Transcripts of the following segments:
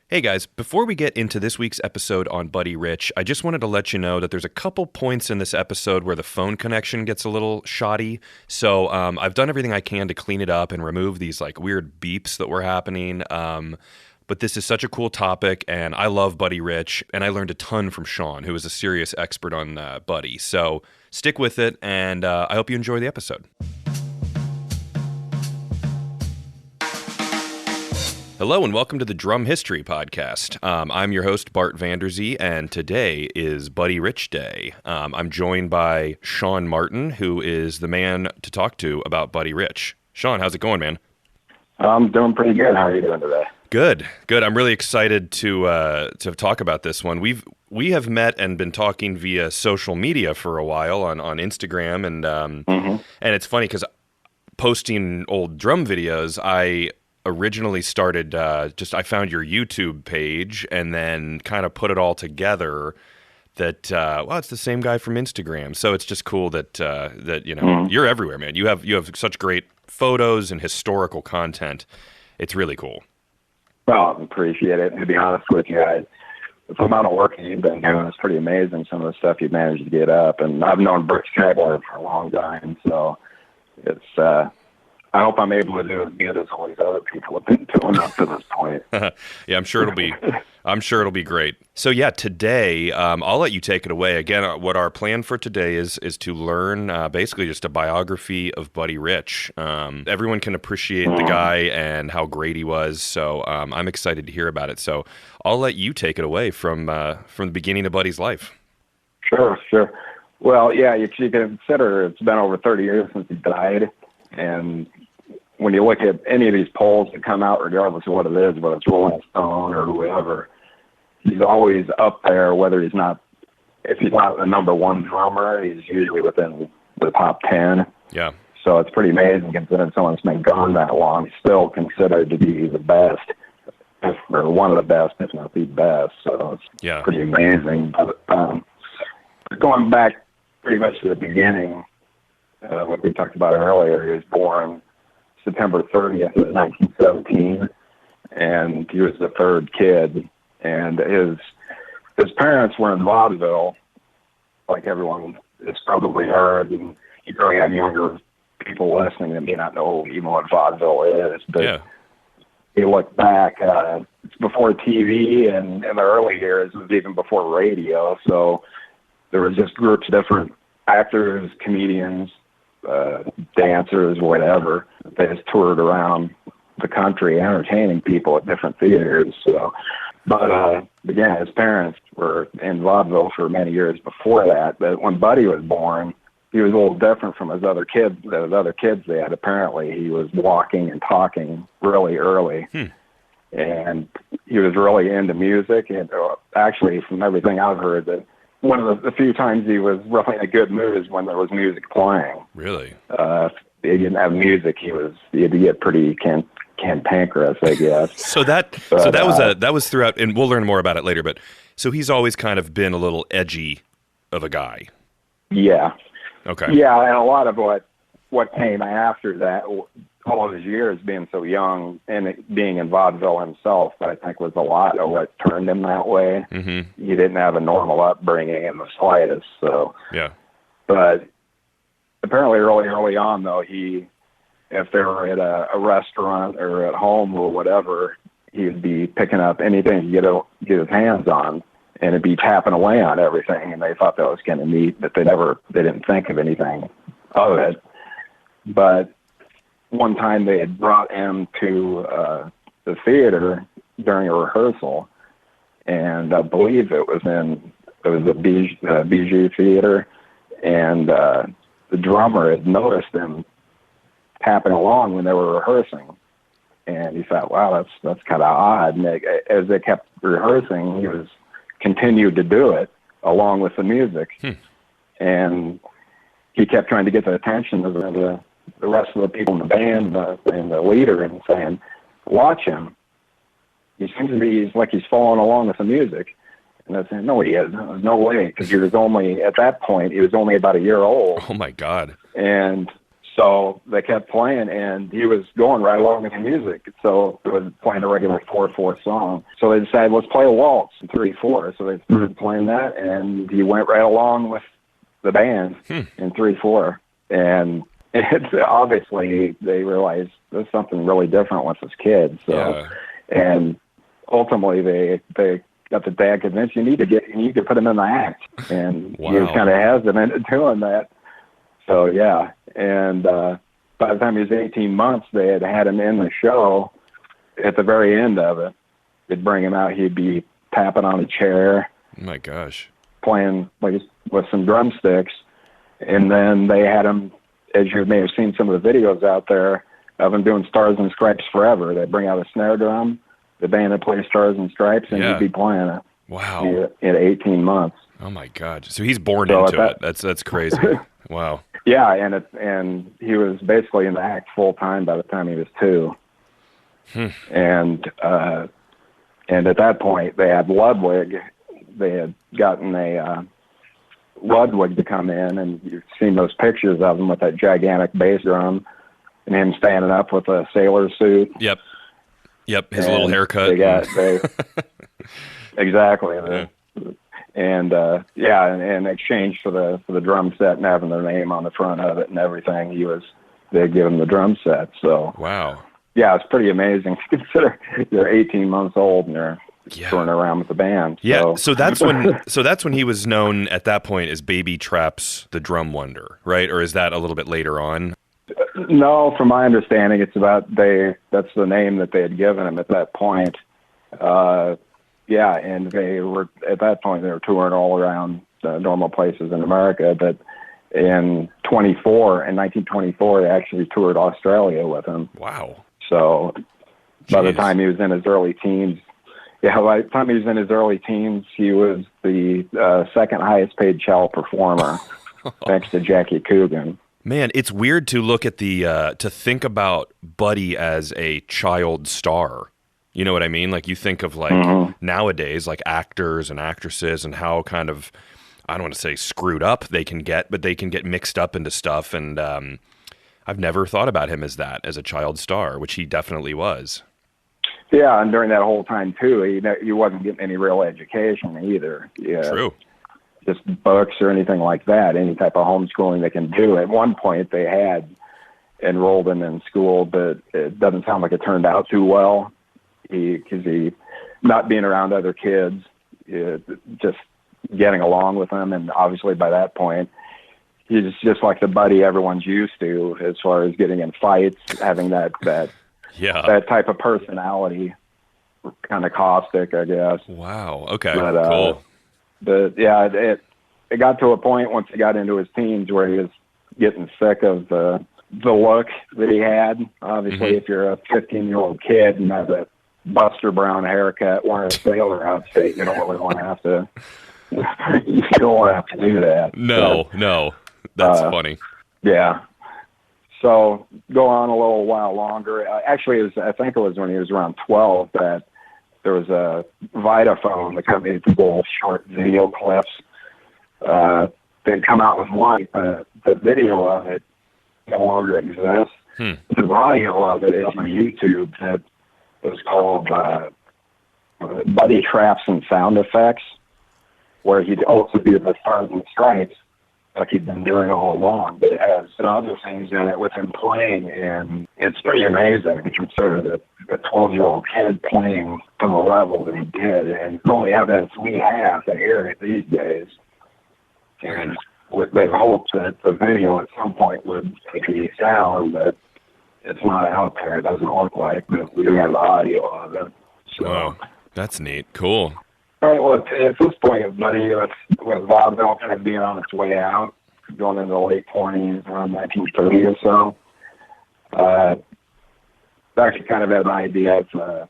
Hey guys, before we get into this week's episode on Buddy Rich, I just wanted to let you know that there's a couple points in this episode where the phone connection gets a little shoddy. So I've done everything I can to clean it up and remove these like weird beeps that were happening. But this is such a cool topic, and I love Buddy Rich, and I learned a ton from Shawn, who is a serious expert on Buddy. So stick with it, and I hope you enjoy the episode. Hello and welcome to the Drum History Podcast. I'm your host, Bart Vanderzee, and today is Buddy Rich Day. I'm joined by Shawn Martin, who is the man to talk to about Buddy Rich. Shawn, how's it going, man? I'm doing pretty good. How are you doing today? Good. I'm really excited to talk about this one. We have met and been talking via social media for a while on Instagram, and it's funny because posting old drum videos, I originally started I found your YouTube page and then kind of put it all together that it's the same guy from Instagram. So it's just cool that you're everywhere, man. You have such great photos and historical content. It's really cool. Well, I appreciate it. To be honest with you, the amount of work you've been doing is pretty amazing. Some of the stuff you've managed to get up, and I've known Brick Skybler for a long time, so it's. I hope I'm able to do as good as all these other people have been doing up to this point. Yeah, I'm sure it'll be great. So yeah, today I'll let you take it away. Again, what our plan for today is to learn basically just a biography of Buddy Rich. Everyone can appreciate the guy and how great he was. So I'm excited to hear about it. So I'll let you take it away from the beginning of Buddy's life. Sure. Well, yeah, if you consider it's been over 30 years since he died, and when you look at any of these polls that come out, regardless of what it is, whether it's Rolling Stone or whoever, he's always up there, if he's not the number one drummer, he's usually within the top 10. Yeah. So it's pretty amazing considering someone's been gone that long. He's still considered to be the best, or one of the best, if not the best. So it's pretty amazing. But going back pretty much to the beginning, what we talked about earlier, he was born September 30th of 1917, and he was the third kid. And his parents were in vaudeville, like everyone has probably heard. And you probably have younger people listening that may not know even what vaudeville is. But you look back, it's before TV, and in the early years, it was even before radio. So there was just groups of different actors, comedians, dancers, whatever. They just toured around the country entertaining people at different theaters. So, but again, his parents were in vaudeville for many years before that. But when Buddy was born, he was a little different from his other kids. Those other kids they had, apparently, he was walking and talking really early. And he was really into music. And actually, from everything I've heard, that one of the few times he was really in a good mood is when there was music playing. Really? If he didn't have music, he'd get pretty cantankerous, I guess. So that was throughout, and we'll learn more about it later. But so he's always kind of been a little edgy of a guy. Yeah. Okay. Yeah, and a lot of what came after that, all of his years being so young and being in vaudeville himself, I think was a lot of what turned him that way. Mm-hmm. He didn't have a normal upbringing in the slightest. So yeah. But apparently early on, though, if they were at a restaurant or at home or whatever, he would be picking up anything to get his hands on, and it'd be tapping away on everything. And they thought that was kind of neat, but they didn't think of anything of it. But one time they had brought him to the theater during a rehearsal, and I believe it was the Bijou Theater, and the drummer had noticed him tapping along when they were rehearsing, and he thought, "Wow, that's kind of odd." And as they kept rehearsing, he continued to do it along with the music, and he kept trying to get the attention of the rest of the people in the band and the leader, and saying, "Watch him. He seems to be he's following along with the music." And I said, "No, he isn't. There's no way," because at that point, he was only about a year old. Oh my God. And So they kept playing, and he was going right along with the music. So it was playing a regular 4/4 song. So they decided, let's play a waltz in 3/4. So they started playing that, and he went right along with the band in 3/4. And it's obviously they realized there's something really different with this kid. So, and ultimately they got the dad convinced you need to put him in the act, and he was kind of hesitant at doing that. So yeah, and by the time he was 18 months, they had him in the show. At the very end of it, they'd bring him out. He'd be tapping on a chair. Oh my gosh! Playing like with some drumsticks, and then they had him, as you may have seen some of the videos out there of him doing Stars and Stripes Forever. They'd bring out a snare drum, the band would play Stars and Stripes, and he'd be playing it. Wow! In 18 months. Oh my God! So he's born into it. That's crazy. Wow. Yeah, and he was basically in the act full time by the time he was 2. And at that point they had Ludwig. They had gotten a Ludwig to come in, and you've seen those pictures of him with that gigantic bass drum and him standing up with a sailor suit. Yep. His little haircut. Exactly. Yeah. And in exchange for the drum set and having their name on the front of it and everything, they'd give him the drum set. So wow, yeah, it's pretty amazing to consider they're 18 months old and they're touring around with the band. Yeah, so that's when he was known at that point as Baby Traps, the Drum Wonder, right? Or is that a little bit later on? No, from my understanding, it's that's the name that they had given him at that point. Yeah, and they were at that point they were touring all around normal places in America. But in 1924, they actually toured Australia with him. Wow! So by the time he was in his early teens, he was the second highest paid child performer, next to Jackie Coogan. Man, it's weird to look at to think about Buddy as a child star. You know what I mean? Like you think of nowadays, like actors and actresses and how kind of, I don't want to say screwed up they can get, but they can get mixed up into stuff. And I've never thought about him as a child star, which he definitely was. Yeah, and during that whole time too, he wasn't getting any real education either. Yeah, true. Just books or anything like that, any type of homeschooling they can do. At one point they had enrolled him in school, but it doesn't sound like it turned out too well. Because he not being around other kids, just getting along with them, and obviously by that point, he's just like the Buddy everyone's used to as far as getting in fights, having that type of personality, kind of caustic, I guess. Wow. Okay. But, cool. But yeah, it got to a point once he got into his teens where he was getting sick of the look that he had. Obviously, if you're a 15-year-old kid and have that Buster Brown haircut, wearing a sailor outfit, you don't really want to have to. You don't want to have to do that. No, that's funny. Yeah. So go on a little while longer. Actually, I think it was when he was around 12 that there was a Vitaphone, the company that did little short video clips. They'd come out with one. The video of it no longer exists. The audio of it is on YouTube. That was called Buddy Traps and Sound Effects, where he'd also do the Stars and Stripes like he'd been doing all along, but it has some other things in it with him playing, and it's pretty amazing to consider that a 12-year-old kid playing to the level that he did, and the only evidence we have to hear it these days. And they hope that the video at some point would take the sound, but it's not out there. It doesn't look like, but we do have the audio of it. So. Wow, that's neat. Cool. All right, well, at this point, Buddy, with vaudeville kind of being on its way out, going into the late 20s, around 1930 or so, I actually kind of had an idea of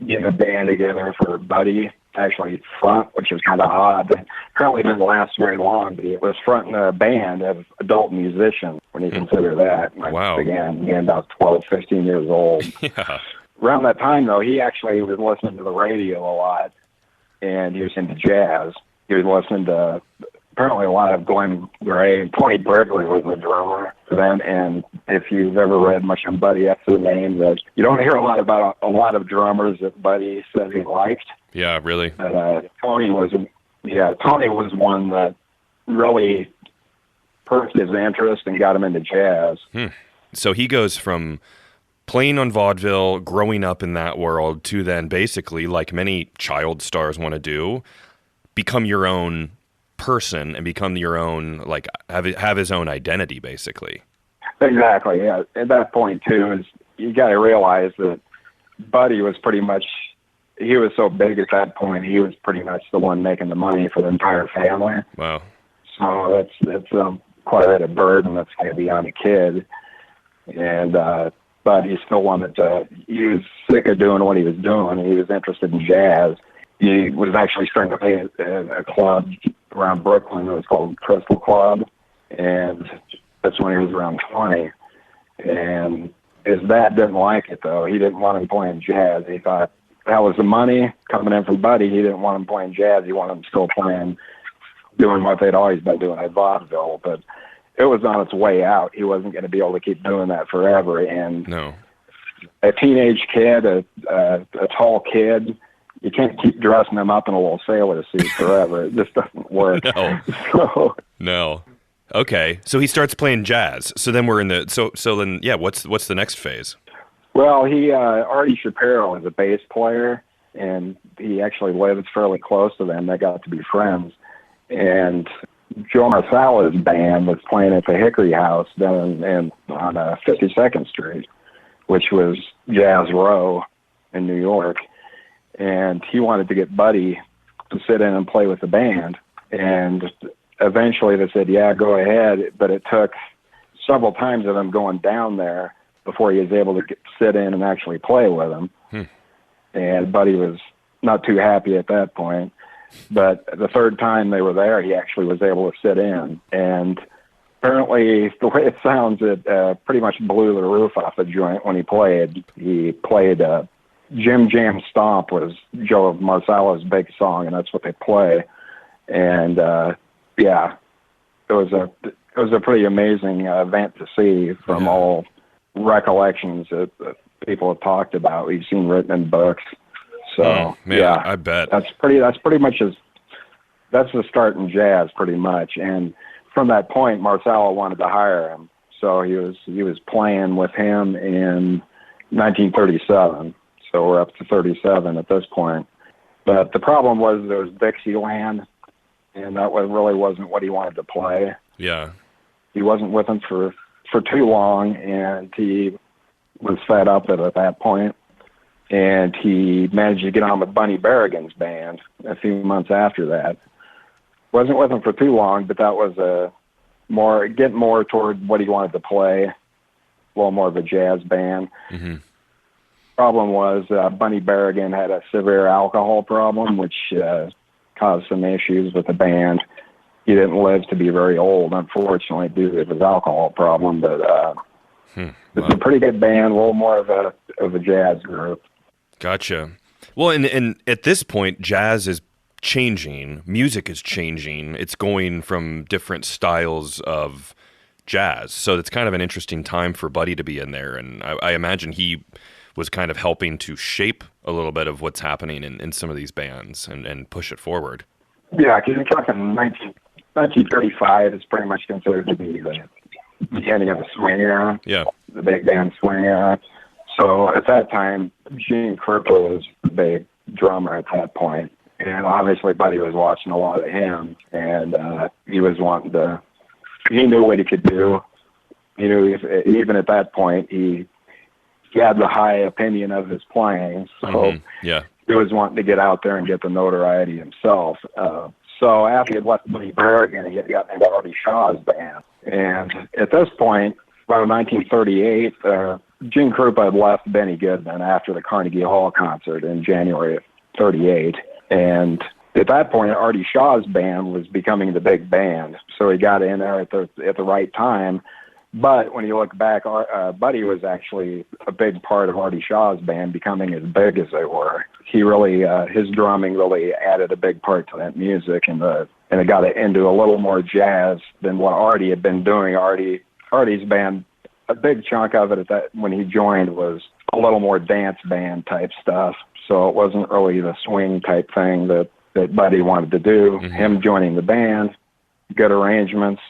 getting a band together for Buddy, actually front, which was kind of odd. It apparently didn't last very long, but it was fronting a band of adult musicians, when you consider that. Wow. Again, about 12, 15 years old. Yeah. Around that time, though, he actually was listening to the radio a lot, and he was into jazz. He was listening to apparently a lot of Glenn Gray. Tony Berkeley was the drummer then, and if you've ever read much on Buddy, that's the name that you don't hear a lot about a lot of drummers that Buddy said he liked. Yeah, really. But Tony was one that really perked his interest and got him into jazz. So he goes from playing on vaudeville, growing up in that world, to then basically, like many child stars want to do, become your own person and become your own, like have his own identity, basically. Exactly. Yeah. At that point too, is you got to realize that Buddy was pretty much, he was so big at that point, he was pretty much the one making the money for the entire family. Wow. So that's quite a bit of burden that's going to be on a kid. And but he still wanted to. He was sick of doing what he was doing. He was interested in jazz. He was actually starting to play at a club around Brooklyn. It was called Crystal Club, and that's when he was around 20. And his dad didn't like it, though. He didn't want him playing jazz. He thought that was the money coming in from Buddy. He didn't want him playing jazz. He wanted him still playing, doing what they'd always been doing at vaudeville. But it was on its way out. He wasn't going to be able to keep doing that forever. And no, a teenage kid, a tall kid, you can't keep dressing him up in a little sailor suit forever. It just doesn't work. No. Okay, so he starts playing jazz. So then we're in the so then yeah. What's the next phase? Well, Artie Shapiro was a bass player, and he actually lived fairly close to them. They got to be friends, and Joe Marsala's band was playing at the Hickory House down on 52nd Street, which was Jazz Row in New York. And he wanted to get Buddy to sit in and play with the band. And eventually they said, yeah, go ahead. But it took several times of him going down there before he was able to sit in and actually play with them. And Buddy was not too happy at that point. But the third time they were there, he actually was able to sit in. And apparently, the way it sounds, it pretty much blew the roof off the joint when he played. He played Jim Jam Stomp was Joe Marsala's big song, and that's what they play. And yeah, it was a pretty amazing event to see from all recollections that people have talked about. We've seen written in books. So yeah, I bet that's pretty much that's the start in jazz, pretty much. And from that point, Marsala wanted to hire him, so he was playing with him in 1937. So we're up to 37 at this point. But the problem was there was Dixieland, and that really wasn't what he wanted to play. Yeah, he wasn't with him for too long, and he was fed up at that point. And he managed to get on with Bunny Berrigan's band a few months after that. Wasn't with him for too long, but that was getting more toward what he wanted to play, a little more of a jazz band. Mm-hmm. Problem was Bunny Berrigan had a severe alcohol problem, which caused some issues with the band. He didn't live to be very old, unfortunately, due to his alcohol problem, but it's a pretty good band, a little more of a jazz group. Gotcha. Well, and at this point, jazz is changing. Music is changing. It's going from different styles of jazz. So it's kind of an interesting time for Buddy to be in there. And I imagine he was kind of helping to shape a little bit of what's happening in some of these bands and push it forward. Yeah, because you're talking 1935 is pretty much considered to be the beginning of the swing era. Yeah. The big band swing era. So at that time, Gene Krupa was the big drummer at that point. And obviously Buddy was watching a lot of him, and he was wanting to, he knew what he could do. He knew even at that point, he had the high opinion of his playing. So he was wanting to get out there and get the notoriety himself. So after he had left Buddy Berrigan, he had gotten into Artie Shaw's band. And at this point, around 1938, Gene Krupa had left Benny Goodman after the Carnegie Hall concert in January of 38. And at that point, Artie Shaw's band was becoming the big band. So he got in there at the right time. But when you look back, Buddy was actually a big part of Artie Shaw's band becoming as big as they were. He really, his drumming really added a big part to that music, and the and it got into a little more jazz than what Artie had been doing. Artie's band, a big chunk of it when he joined was a little more dance band type stuff. So it wasn't really the swing type thing that Buddy wanted to do. Mm-hmm. Him joining the band, good arrangements,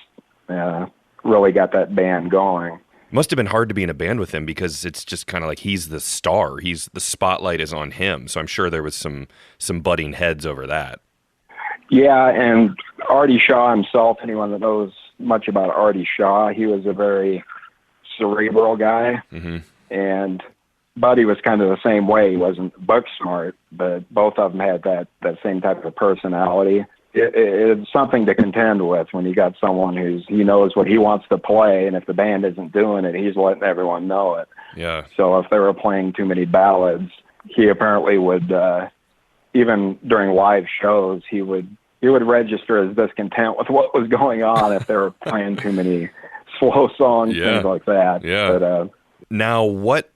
really got that band going. Must have been hard to be in a band with him because it's just kind of like he's the star. The spotlight is on him. So I'm sure there was some butting heads over that. Yeah, and Artie Shaw himself, anyone that knows much about Artie Shaw, he was a very cerebral guy. Mm-hmm. And Buddy was kind of the same way. He wasn't book smart, but both of them had that same type of personality. It's something to contend with when you got someone he knows what he wants to play, and if the band isn't doing it, he's letting everyone know it. Yeah. So if they were playing too many ballads, he apparently would, even during live shows, he would register as discontent with what was going on if they were playing too many slow songs, things like that. Yeah. But, now, what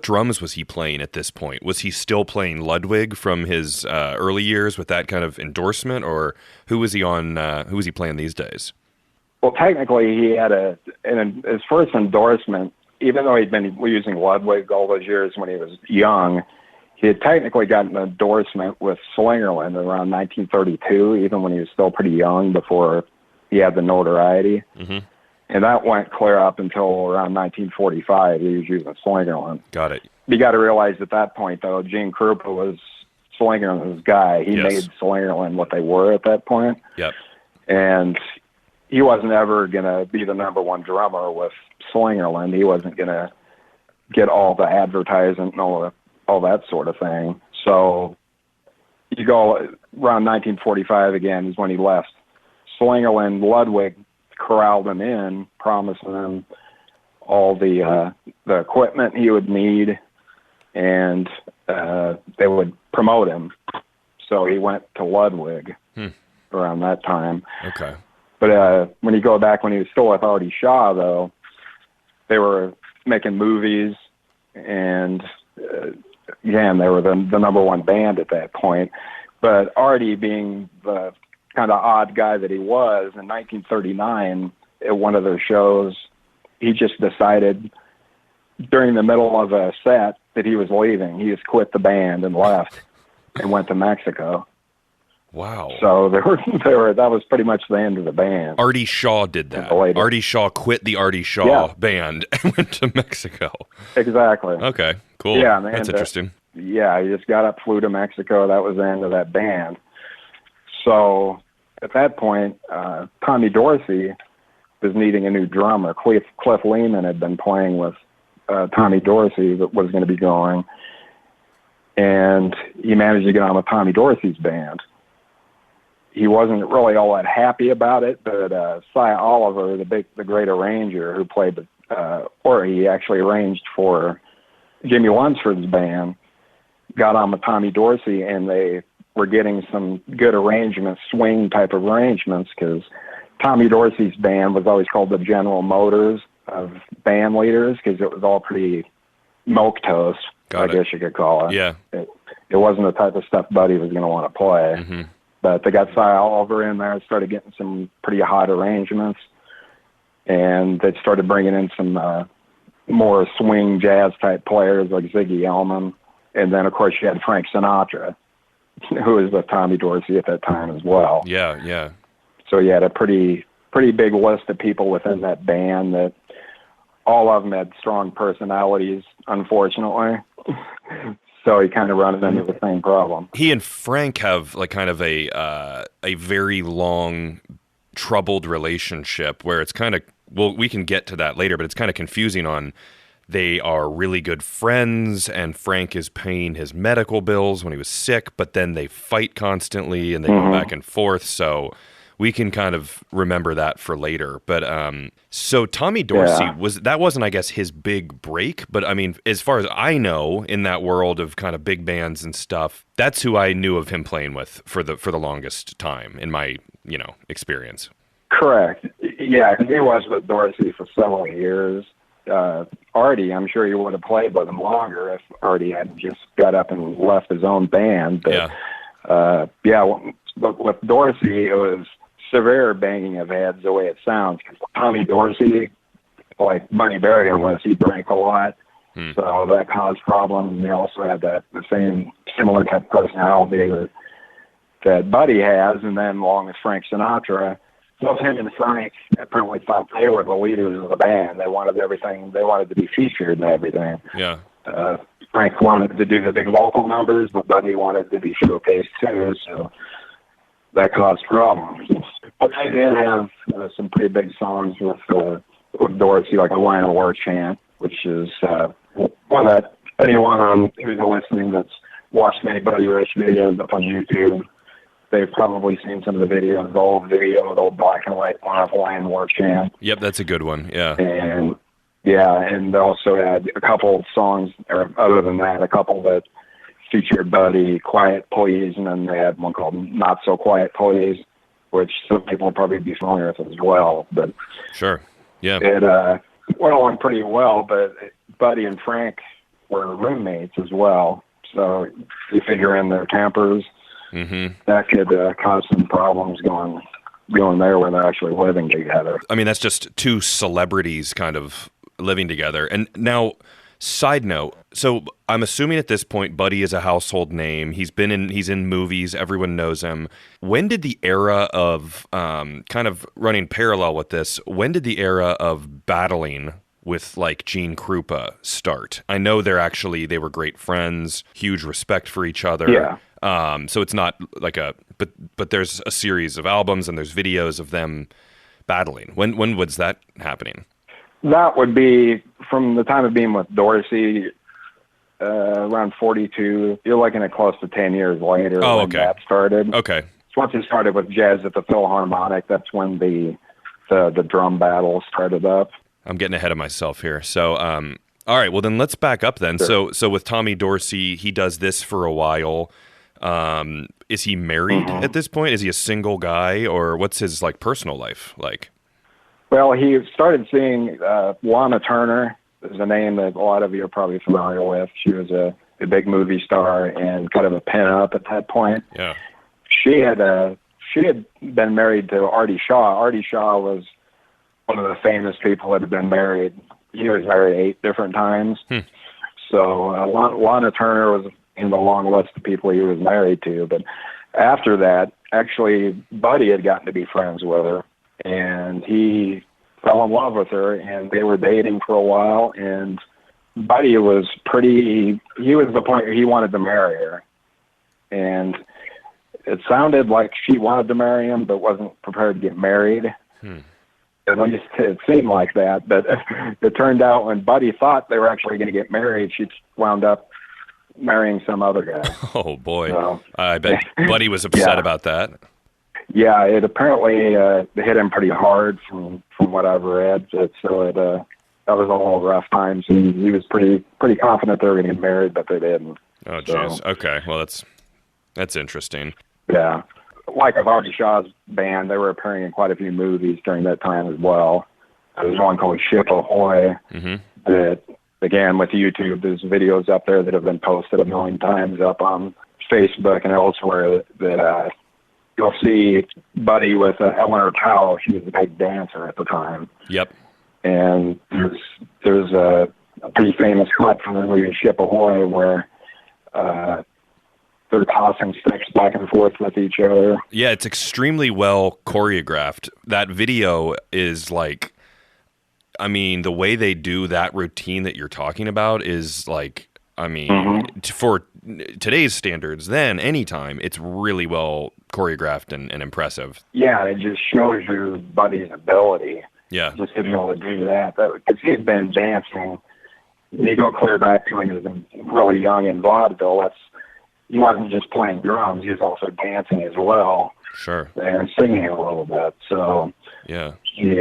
drums was he playing at this point? Was he still playing Ludwig from his early years with that kind of endorsement, or who was he on? Who was he playing these days? Well, technically, he had his first endorsement. Even though he'd been using Ludwig all those years when he was young, he had technically gotten an endorsement with Slingerland around 1932, even when he was still pretty young, before he had the notoriety. Mm-hmm. And that went clear up until around 1945. He was using Slingerland. Got it. You got to realize at that point, though, Gene Krupa was Slingerland's guy. He made Slingerland what they were at that point. Yep. And he wasn't ever going to be the number one drummer with Slingerland. He wasn't going to get all the advertising and all that sort of thing. So you go around 1945 again is when he left Slingerland. Ludwig corralled him in, promising him all the equipment he would need, and they would promote him. So he went to Ludwig around that time. Okay. But when you go back when he was still with Artie Shaw, though, they were making movies, and again, they were the number one band at that point. But Artie, being the kind of odd guy that he was, in 1939, at one of their shows, he just decided during the middle of a set that he was leaving. He just quit the band and left and went to Mexico. Wow. So that was pretty much the end of the band. Artie Shaw did that. Artie Shaw quit the Artie Shaw band and went to Mexico. Exactly. Okay, cool. Yeah, man. That's interesting. He just got up, flew to Mexico. That was the end of that band. So at that point, Tommy Dorsey was needing a new drummer. Cliff Lehman had been playing with Tommy Dorsey that was going to be going, and he managed to get on with Tommy Dorsey's band. He wasn't really all that happy about it, but Cy Oliver, the great arranger who played, or he actually arranged for Jimmy Lunsford's band, got on with Tommy Dorsey, and they were getting some good arrangements, swing type of arrangements, because Tommy Dorsey's band was always called the General Motors of band leaders, because it was all pretty milquetoast, I guess you could call it. Yeah. It wasn't the type of stuff Buddy was going to want to play. Mm-hmm. But they got Cy Oliver in there, started getting some pretty hot arrangements, and they started bringing in some more swing jazz type players like Ziggy Elman. And then, of course, you had Frank Sinatra, who was with Tommy Dorsey at that time as well. Yeah. So you had a pretty big list of people within that band that all of them had strong personalities, unfortunately. So he kind of runs into the same problem. He and Frank have like kind of a very long, troubled relationship where it's kind of, well, we can get to that later, but it's kind of confusing on they are really good friends, and Frank is paying his medical bills when he was sick, but then they fight constantly and they go back and forth. So we can kind of remember that for later. But so Tommy Dorsey wasn't, I guess, his big break. But I mean, as far as I know, in that world of kind of big bands and stuff, that's who I knew of him playing with for the longest time in my experience. Correct. Yeah, he was with Dorsey for several years. Artie, I'm sure he would have played with him longer if Artie had just got up and left his own band. But, But with Dorsey, it was severe banging of heads the way it sounds. Because Tommy Dorsey, like Bunny Berrigan was, he drank a lot. So that caused problems. And they also had the same similar type of personality that Buddy has. And then along with Frank Sinatra, both him and Frank apparently thought they were the leaders of the band. They wanted everything. They wanted to be featured and everything. Yeah. Frank wanted to do the big vocal numbers, but Buddy wanted to be showcased too. So that caused problems. But they did have some pretty big songs with Dorsey, like a Line of War Chant, which is one that anyone who's listening that's watched many Buddy Rich videos up on YouTube, they've probably seen some of the videos, the old video, the old black and white one of Line of War Chant. Yep, that's a good one, yeah. And they also had a couple songs, or other than that, a couple that featured Buddy, Quiet Please, and then they had one called Not So Quiet Please, which some people will probably be familiar with as well. But sure, yeah. It went along pretty well, but Buddy and Frank were roommates as well. So you figure in their tempers, that could cause some problems going there when they're actually living together. I mean, that's just two celebrities kind of living together. And now, side note, so I'm assuming at this point Buddy is a household name. He's in movies, everyone knows him. When did the era of kind of running parallel with this, when did the era of battling with like Gene Krupa start? I know they were great friends, huge respect for each other. Yeah. So it's not like but there's a series of albums and there's videos of them battling. When was that happening? That would be from the time of being with Dorsey, around 42. You're looking at close to 10 years later when that started. Okay. So once it started with Jazz at the Philharmonic, that's when the drum battle started up. I'm getting ahead of myself here. So, all right, well then let's back up then. Sure. So with Tommy Dorsey, he does this for a while. Is he married at this point? Is he a single guy, or what's his like personal life like? Well, he started seeing Lana Turner. Is a name that a lot of you are probably familiar with. She was a big movie star and kind of a pin-up at that point. Yeah. She had been married to Artie Shaw. Artie Shaw was one of the famous people that had been married. He was married 8 different times. So Lana Turner was in the long list of people he was married to. But after that, actually, Buddy had gotten to be friends with her, and he fell in love with her, and they were dating for a while. And Buddy was he was the point where he wanted to marry her. And it sounded like she wanted to marry him, but wasn't prepared to get married. At least it seemed like that. But it turned out when Buddy thought they were actually going to get married, she wound up marrying some other guy. Oh, boy. So, I bet Buddy was upset about that. Yeah, it apparently hit him pretty hard from what I've read. So that was a little rough times. And he was pretty confident they were going to get married, but they didn't. Oh, jeez. So, okay. Well, that's interesting. Yeah. Like with Artie Shaw's band, they were appearing in quite a few movies during that time as well. There's one called Ship Ahoy that, again, with YouTube, there's videos up there that have been posted a million times up on Facebook and elsewhere that you'll see Buddy with Eleanor Powell. She was a big dancer at the time. Yep. And there's a pretty famous clip from the movie Ship Ahoy where they're tossing sticks back and forth with each other. Yeah, it's extremely well choreographed. That video is like, I mean, the way they do that routine that you're talking about is like, I mean, for today's standards, then anytime, it's really well choreographed and impressive. Yeah, it just shows you Buddy's ability. Yeah. Just to be able to do that. Because he had been dancing. You go clear back to when he was really young in vaudeville. He wasn't just playing drums, he was also dancing as well. Sure. And singing a little bit. So yeah, he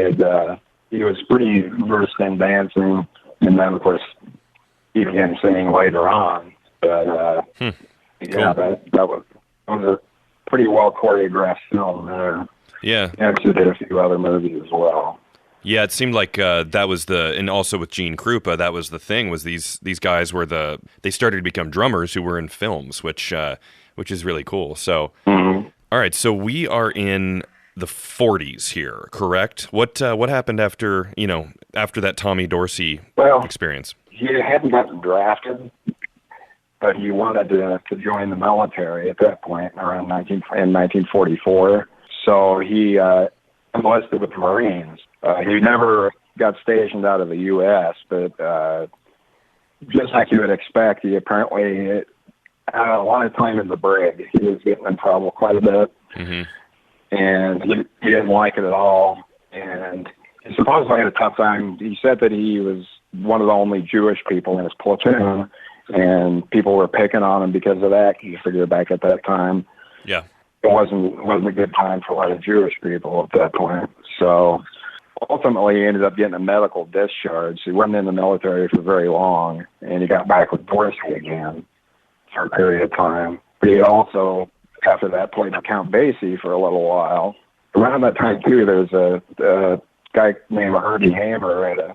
was pretty versed in dancing, and then of course he began singing later on. But yeah, that was a pretty well choreographed film there. Yeah. He actually did a few other movies as well. Yeah, it seemed like that was and also with Gene Krupa, that was the thing, was these guys they started to become drummers who were in films, which is really cool. So, All right, so we are in the 40s here, correct? What happened after that Tommy Dorsey experience? He hadn't gotten drafted, but he wanted to join the military at that point around 1944. So he enlisted with the Marines. He never got stationed out of the U.S., but just like you would expect, he apparently had a lot of time in the brig. He was getting in trouble quite a bit, and he didn't like it at all. And he supposedly had a tough time. He said that he was one of the only Jewish people in his platoon, and people were picking on him because of that. He figured back at that time, it wasn't a good time for a lot of Jewish people at that point. So ultimately, he ended up getting a medical discharge. He wasn't in the military for very long, and he got back with Dorsey again for a period of time. But he also, after that, played with Count Basie for a little while. Around that time, too, there's a guy named Herbie Hammer at a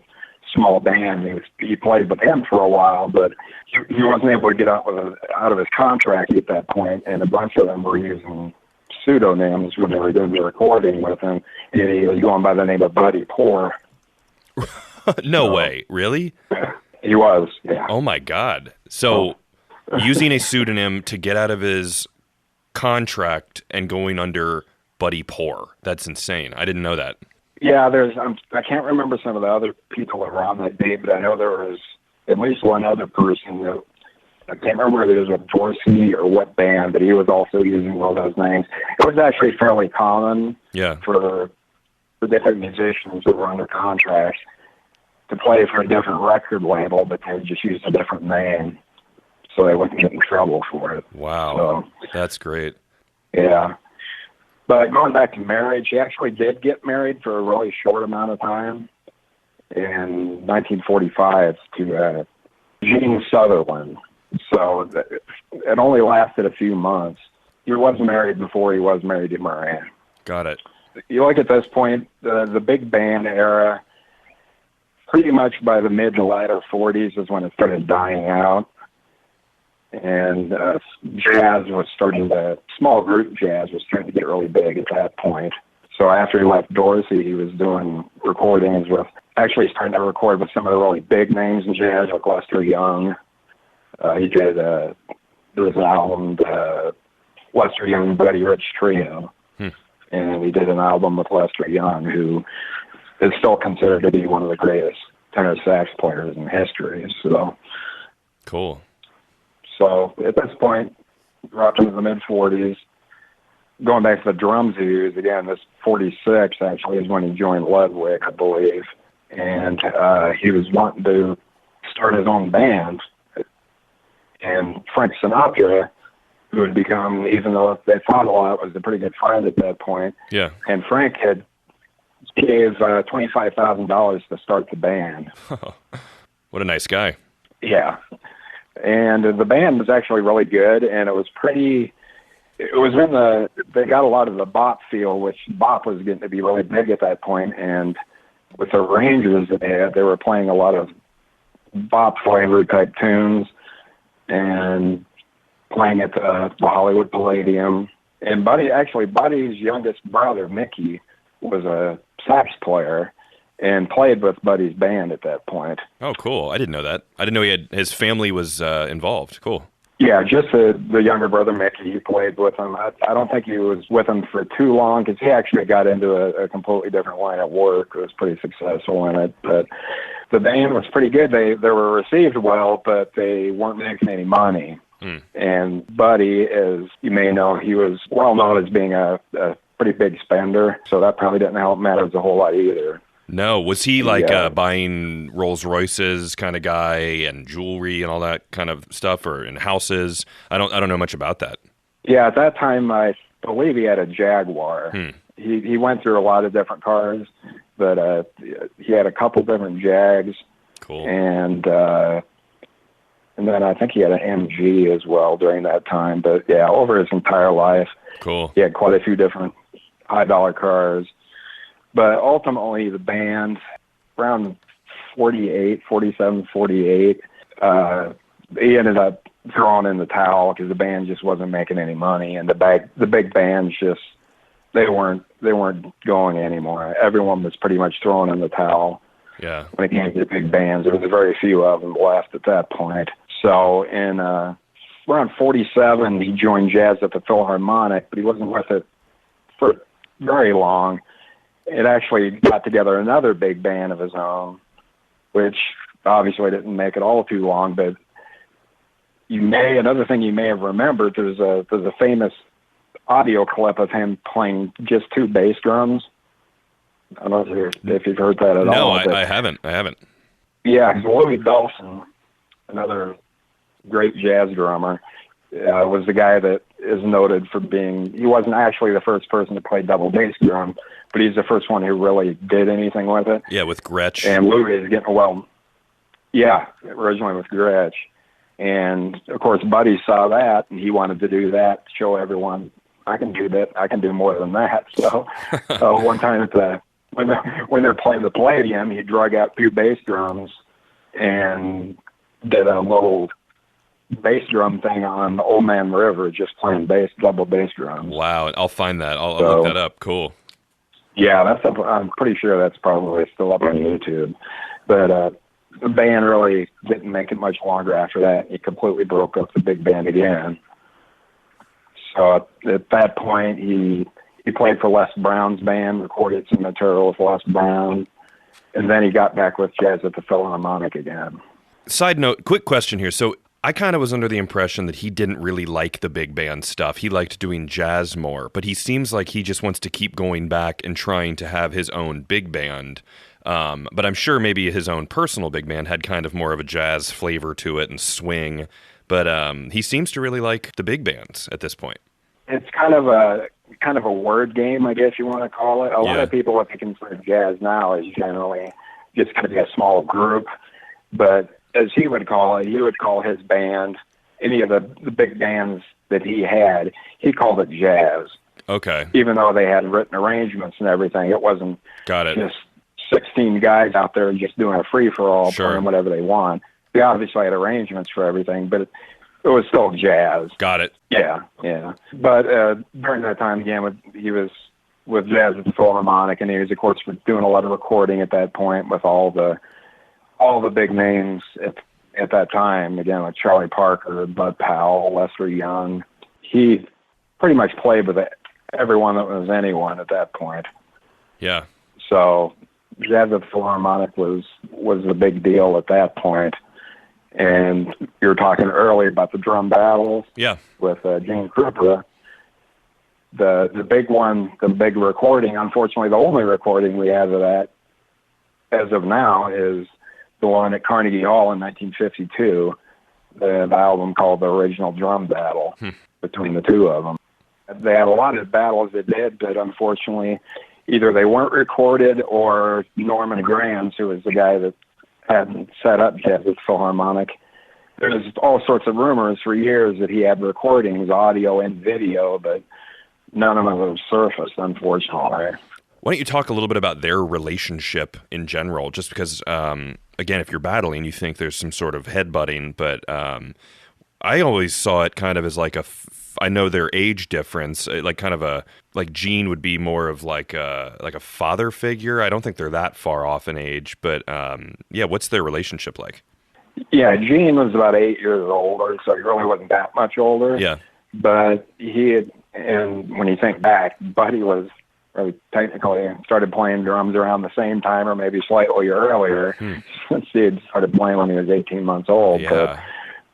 small band. He played with him for a while, but he wasn't able to get out of his contract at that point, and a bunch of them were using pseudonyms when they were doing the recording with him, and he was going by the name of Buddy Poor. No way. Really? He was, yeah. Oh, my God. So using a pseudonym to get out of his contract and going under Buddy Poor. That's insane. I didn't know that. Yeah, I can't remember some of the other people that were on that date, but I know there was at least one other person that I can't remember whether it was a Dorsey or what band, but he was also using all those names. It was actually fairly common for different musicians that were under contracts to play for a different record label, but they just used a different name so they wouldn't get in trouble for it. Wow. So, that's great. Yeah. But going back to marriage, he actually did get married for a really short amount of time in 1945 to Jean Sutherland. So it only lasted a few months. He was married before he was married to Moran. Got it. You look at this point, the big band era, pretty much by the mid to latter 40s is when it started dying out. And jazz was small group jazz was starting to get really big at that point. So after he left Dorsey, he was doing recordings actually starting to record with some of the really big names in jazz, like Lester Young. He did, there was an album, Lester Young, Buddy Rich Trio. And he did an album with Lester Young, who is still considered to be one of the greatest tenor sax players in history. So cool. So at this point, we're up into the mid-40s. Going back to the drums he used, again, this 46 actually is when he joined Ludwig, I believe. And he was wanting to start his own band. And Frank Sinatra, who had become, even though they thought a lot, was a pretty good friend at that point. Yeah. And Frank gave $25,000 to start the band. What a nice guy. Yeah. And the band was actually really good, and they got a lot of the bop feel, which bop was getting to be really big at that point, and with the arrangers that they were playing a lot of bop flavored type tunes, and playing at the Hollywood Palladium. And Buddy's youngest brother, Mickey, was a sax player, and played with Buddy's band at that point. Oh, cool. I didn't know that. I didn't know his family was involved. Cool. Yeah, just the younger brother, Mickey, he played with him. I don't think he was with him for too long, because he actually got into a completely different line of work. He was pretty successful in it. But the band was pretty good. They were received well, but they weren't making any money. And Buddy, as you may know, he was well known as being a pretty big spender, so that probably didn't help matters a whole lot either. No, was he buying Rolls Royces kind of guy and jewelry and all that kind of stuff, or in houses? I don't know much about that. Yeah, at that time I believe he had a Jaguar. He went through a lot of different cars, but he had a couple different Jags. Cool. And then I think he had an MG as well during that time. But yeah, over his entire life, cool. He had quite a few different high dollar cars. But ultimately, the band, around 47, 48, he ended up throwing in the towel because the band just wasn't making any money, and the big bands just they weren't going anymore. Everyone was pretty much throwing in the towel. Yeah. When it came to the big bands, there was very few of them left at that point. So in around 47, he joined Jazz at the Philharmonic, but he wasn't with it for very long. It actually got together another big band of his own, which obviously didn't make it all too long. But another thing you may have remembered, there's a famous audio clip of him playing just 2 bass drums. I don't know if you've heard that at all. No, I haven't. Yeah, Louis Bellson, another great jazz drummer, was the guy that is noted for he wasn't actually the first person to play double bass drum, but he's the first one who really did anything with it. Yeah, with Gretsch. And Louis is getting, originally with Gretsch. And, of course, Buddy saw that, and he wanted to do that, show everyone, I can do that. I can do more than that. So one time when they're playing the Palladium, he drug out 2 bass drums and did a little bass drum thing on Old Man River, just playing double bass drums. Wow, I'll find that. I'll look that up. Cool. Yeah, I'm pretty sure that's probably still up on YouTube. But the band really didn't make it much longer after that. He completely broke up the big band again. So at that point, he played for Les Brown's band, recorded some material with Les Brown, and then he got back with Jazz at the Philharmonic again. Side note, quick question here. So I kind of was under the impression that he didn't really like the big band stuff. He liked doing jazz more, but he seems like he just wants to keep going back and trying to have his own big band. But I'm sure maybe his own personal big band had kind of more of a jazz flavor to it and swing. But he seems to really like the big bands at this point. It's kind of a word game, I guess you want to call it. A lot of people, what they consider jazz now is generally just going to be a small group. But as he would call it, he would call his band, any of the big bands that he had, he called it jazz. Okay. Even though they had written arrangements and everything, it wasn't just 16 guys out there just doing a free-for-all, playing whatever they want. They obviously had arrangements for everything, but it was still jazz. Got it. Yeah. But during that time, again, he was with Jazz at the Philharmonic, and he was, of course, doing a lot of recording at that point with all the big names at that time. Again, like Charlie Parker, Bud Powell, Lester Young. He pretty much played with everyone that was anyone at that point. Yeah. So Jazz at the Philharmonic was the big deal at that point. And you were talking earlier about the drum battles with Gene Krupa. The big one, the big recording, unfortunately the only recording we have of that as of now is the one at Carnegie Hall in 1952, the album called The Original Drum Battle between the two of them. They had a lot of battles they did, but unfortunately either they weren't recorded or Norman Granz, who was the guy that had set up Jazz at the Philharmonic. There's all sorts of rumors for years that he had recordings, audio and video, but none of them have surfaced, unfortunately. Why don't you talk a little bit about their relationship in general? Just because, again, if you're battling, you think there's some sort of headbutting, but I always saw it kind of as like I know their age difference, like kind of like Gene would be more of like a father figure. I don't think they're that far off in age, but what's their relationship like? Yeah, Gene was about 8 years older, so he really wasn't that much older. Yeah. But and when you think back, Buddy was technically started playing drums around the same time or maybe slightly earlier, since he had started playing when he was 18 months old. Yeah.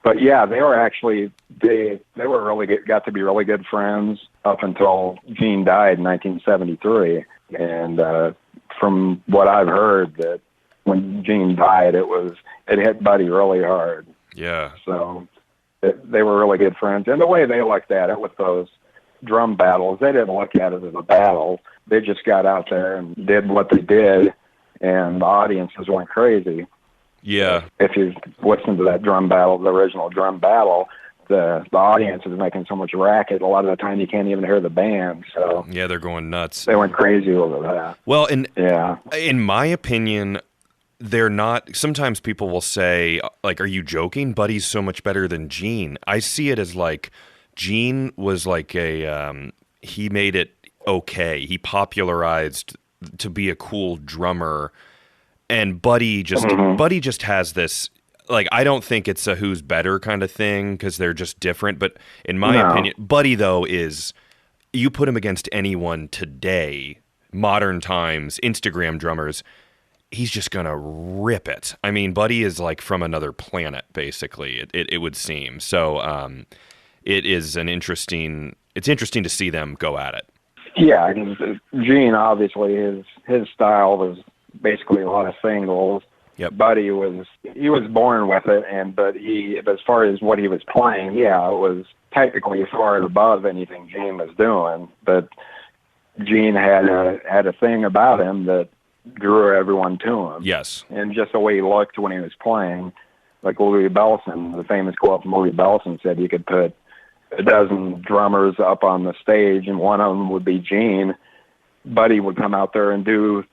But yeah, they were actually, they were got to be really good friends up until Gene died in 1973. And from what I've heard, that when Gene died, it hit Buddy really hard. Yeah. So they were really good friends. And the way they looked at it with those drum battles, they didn't look at it as a battle. They just got out there and did what they did, and the audiences went crazy. Yeah. If you listen to that drum battle, the original drum battle, the audience is making so much racket. A lot of the time you can't even hear the band. So yeah, they're going nuts. They went crazy over that. Well, in my opinion, they're not. Sometimes people will say, like, "Are you joking? Buddy's so much better than Gene." I see it as like Gene was like he made it okay. He popularized to be a cool drummer, and Buddy just has this. Like, I don't think it's a who's better kind of thing because they're just different. But in my opinion, Buddy though is, you put him against anyone today, modern times, Instagram drummers, he's just gonna rip it. I mean, Buddy is like from another planet, basically. It would seem so. It is it's interesting to see them go at it. Yeah, Gene, obviously his style was basically a lot of singles. Yep. Buddy was born with it, but as far as what he was playing, it was technically far above anything Gene was doing. But Gene had a thing about him that drew everyone to him. Yes. And just the way he looked when he was playing, like Louis Bellson, the famous quote from Louis Bellson said, you could put a dozen drummers up on the stage and one of them would be Gene. Buddy would come out there and do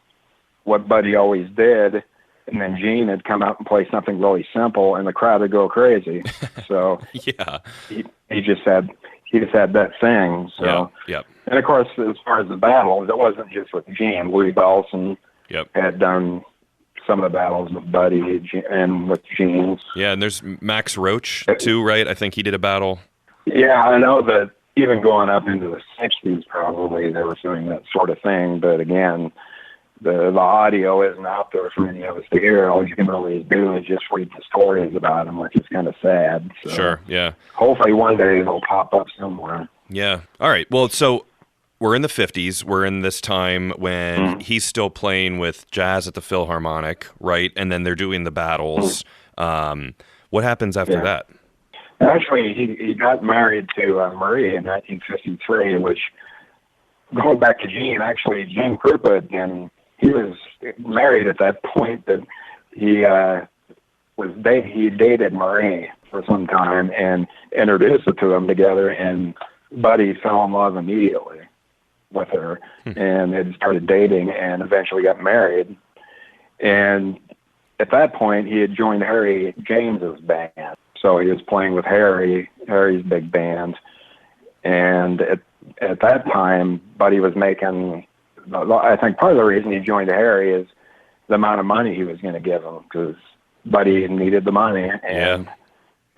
what Buddy always did, and then Gene would come out and play something really simple and the crowd would go crazy. So yeah, he just had that thing. So yep. And of course, as far as the battles, it wasn't just with Gene. Louis Bellson had done some of the battles with Buddy and with Gene. Yeah, and there's Max Roach too, right? I think he did a battle. Yeah, I know that even going up into the 60s, probably they were doing that sort of thing. But again, the audio isn't out there for any of us to hear. All you can really do is just read the stories about them, which is kind of sad. So sure, yeah. Hopefully one day they'll pop up somewhere. Yeah. All right. Well, so we're in the 50s. We're in this time when he's still playing with jazz at the Philharmonic, right? And then they're doing the battles. What happens after that? Actually, he got married to Marie in 1953, which, going back to Gene, actually, Gene Krupa, and he was married at that point, that he dated Marie for some time and introduced the two of them together, and Buddy fell in love immediately with her, and they started dating and eventually got married. And at that point, he had joined Harry James's band. So he was playing with Harry's big band. And at that time, Buddy was making, I think part of the reason he joined Harry is the amount of money he was going to give him, because Buddy needed the money. And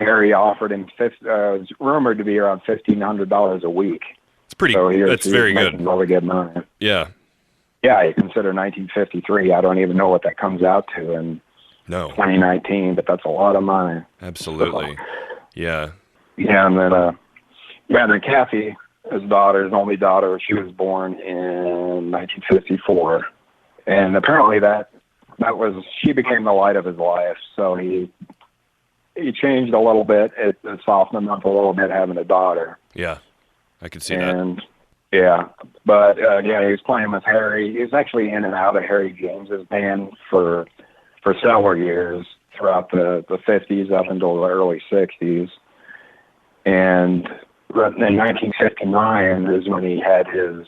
Harry offered him, it was rumored to be around $1,500 a week. It's pretty, that's very good. Really good money. Yeah. Yeah, you consider 1953, I don't even know what that comes out to in 2019, but that's a lot of money. Absolutely. So, yeah. Yeah, and then, then Kathy, his only daughter, she was born in 1954. And apparently she became the light of his life. So he changed a little bit. It softened him up a little bit having a daughter. Yeah, I could see that. Yeah, but he was playing with Harry. He was actually in and out of Harry James's band for several years throughout the 50s up until the early 60s. And in 1959 is when he had his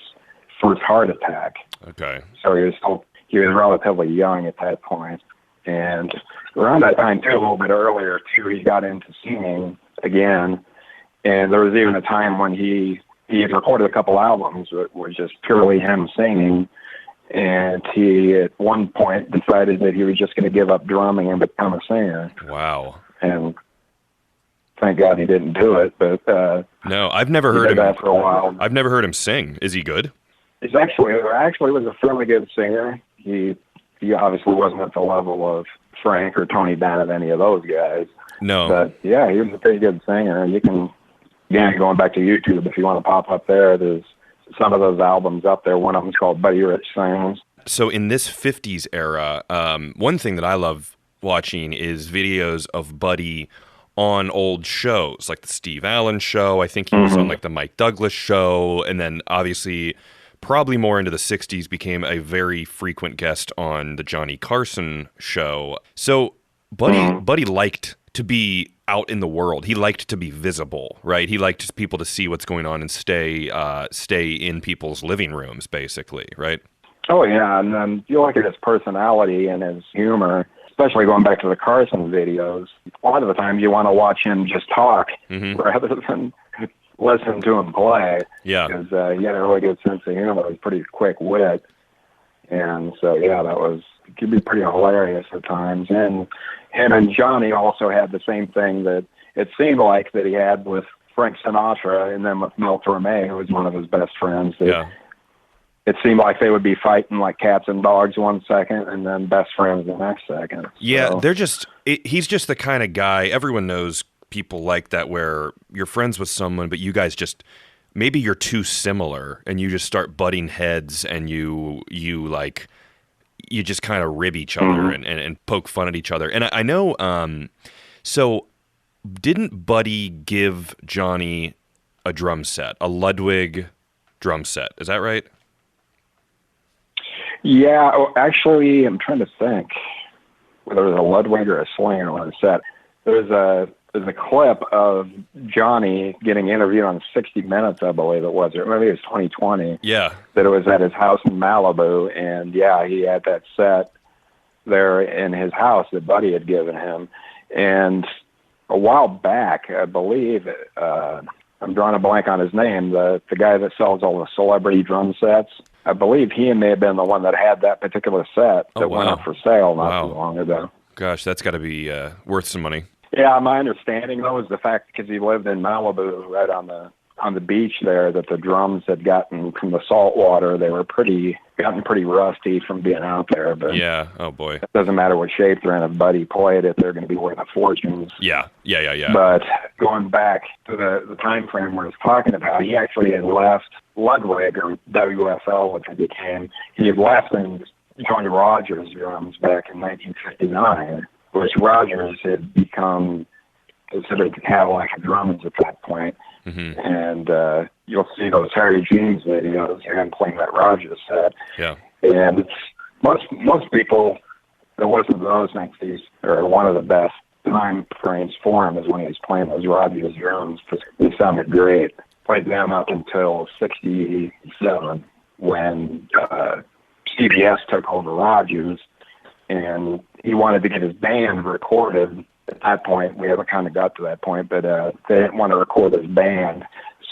first heart attack. Okay. So he was relatively young at that point. And around that time, too, a little bit earlier, too, he got into singing again. And there was even a time when he had recorded a couple albums that were just purely him singing. And he, at one point, decided that he was just going to give up drumming and become a singer. Wow. And thank God he didn't do it. But no, I've never heard him. That for a while. I've never heard him sing. Is he good? He's actually was a fairly good singer. He obviously wasn't at the level of Frank or Tony Bennett, any of those guys. No. But yeah, he was a pretty good singer. You can, again, going back to YouTube, if you want to pop up there's some of those albums up there. One of them's called Buddy Rich Sings. So in this 50s era, one thing that I love watching is videos of Buddy on old shows, like the Steve Allen Show. I think he was on like the Mike Douglas Show, and then obviously probably more into the 60s became a very frequent guest on the Johnny Carson Show. So Buddy liked to be out in the world. He liked to be visible, right? He liked people to see what's going on and stay in people's living rooms, basically, right? Oh, yeah, and then you look at his personality and his humor, especially going back to the Carson videos. A lot of the times you want to watch him just talk rather than listen to him play. Yeah. Because he had a really good sense of humor. He was pretty quick wit. And so, yeah, it could be pretty hilarious at times. And him and Johnny also had the same thing that it seemed like that he had with Frank Sinatra and then with Mel Torme, who was one of his best friends. Yeah. It seemed like they would be fighting like cats and dogs one second and then best friends the next second. Yeah, he's just the kind of guy, everyone knows people like that where you're friends with someone, but you guys just, maybe you're too similar and you just start butting heads and you just kind of rib each other and poke fun at each other. And I know, so didn't Buddy give Johnny a drum set, a Ludwig drum set? Is that right? Yeah, actually, I'm trying to think whether it was a Ludwig or a Slinger on the set. There's a clip of Johnny getting interviewed on 60 Minutes, I believe it was, or maybe it was 2020. Yeah. That it was at his house in Malibu, and yeah, he had that set there in his house that Buddy had given him. And a while back, I believe, I'm drawing a blank on his name, the guy that sells all the celebrity drum sets. I believe he may have been the one that had that particular set that went up for sale not too long ago. Gosh, that's got to be worth some money. Yeah, my understanding though is the fact because he lived in Malibu, right on the beach there, that the drums had gotten from the salt water. They were gotten pretty rusty from being out there. But yeah, oh boy, it doesn't matter what shape they're in. If Buddy played it, they're going to be worth a fortune. Yeah. But going back to the time frame we're talking about, he actually had left Ludwig, or WFL, which it became. He had left and joined Rogers drums back in 1959, which Rogers had become considered the Cadillac of drums at that point. Mm-hmm. And you'll see those Harry Jeans videos, him playing that Rogers set. Yeah. And most people that listen to those think these are one of the best time frames for him is when he was playing those Rogers drums, because they sounded great. Played them up until 1967 when CBS took over Rogers, and he wanted to get his band recorded. At that point, we haven't kind of got to that point, but they didn't want to record his band,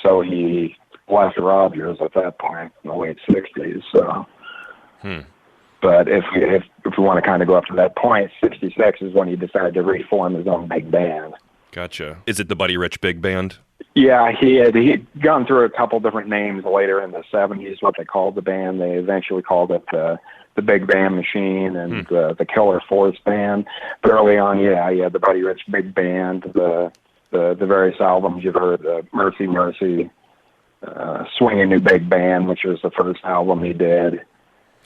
so he left Rogers at that point in the late 60s. So, But if we want to kind of go up to that point, 66 is when he decided to reform his own big band. Gotcha. Is it the Buddy Rich Big Band? Yeah, he'd gone through a couple different names later in the 70s, what they called the band. They eventually called it the Big Band Machine and the Killer Force Band. But early on, he had the Buddy Rich Big Band, the various albums you've heard, Mercy Mercy, Swinging New Big Band, which was the first album he did.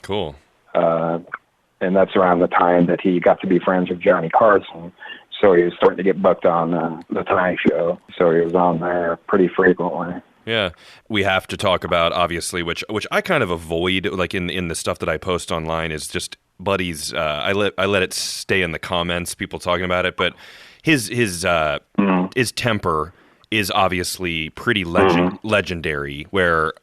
Cool. And that's around the time that he got to be friends with Johnny Carson. So he was starting to get booked on the Tonight Show. So he was on there pretty frequently. Yeah, we have to talk about, obviously, which I kind of avoid, like in the stuff that I post online, is just Buddy's. I let it stay in the comments, people talking about it, but his temper is obviously pretty legendary. Where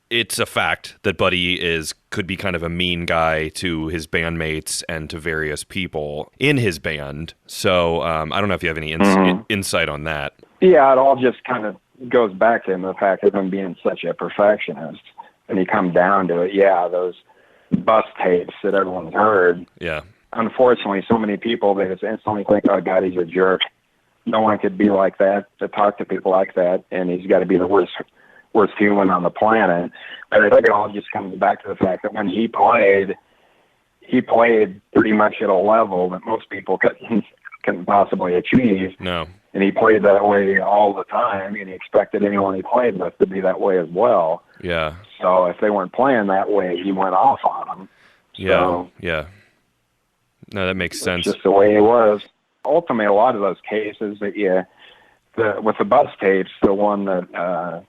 it's a fact that Buddy could be kind of a mean guy to his bandmates and to various people in his band. So I don't know if you have any insight on that. Yeah, it all just kind of goes back to him, the fact of him being such a perfectionist. And you come down to it, those bus tapes that everyone's heard. Yeah. Unfortunately, so many people, they just instantly think, oh, God, he's a jerk. No one could be like that, to talk to people like that, and he's got to be the worst human on the planet. But I think it all just comes back to the fact that when he played pretty much at a level that most people couldn't possibly achieve. No. And he played that way all the time, and he expected anyone he played with to be that way as well. Yeah. So if they weren't playing that way, he went off on them. So yeah. No, that makes sense. Just the way he was. Ultimately, a lot of those cases that with the bus tapes, the one that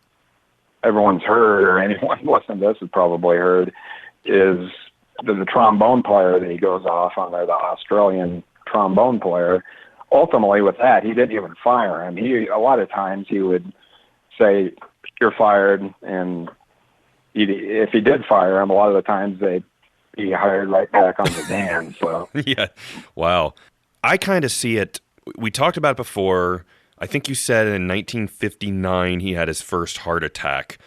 everyone's heard, or anyone listening to this has probably heard, is the trombone player that he goes off on there, the Australian trombone player. Ultimately, with that, he didn't even fire him. A lot of times he would say, "You're fired," and if he did fire him, a lot of the times they'd be hired right back on the band. So yeah, wow. I kind of see it. We talked about it before. I think you said in 1959 he had his first heart attack.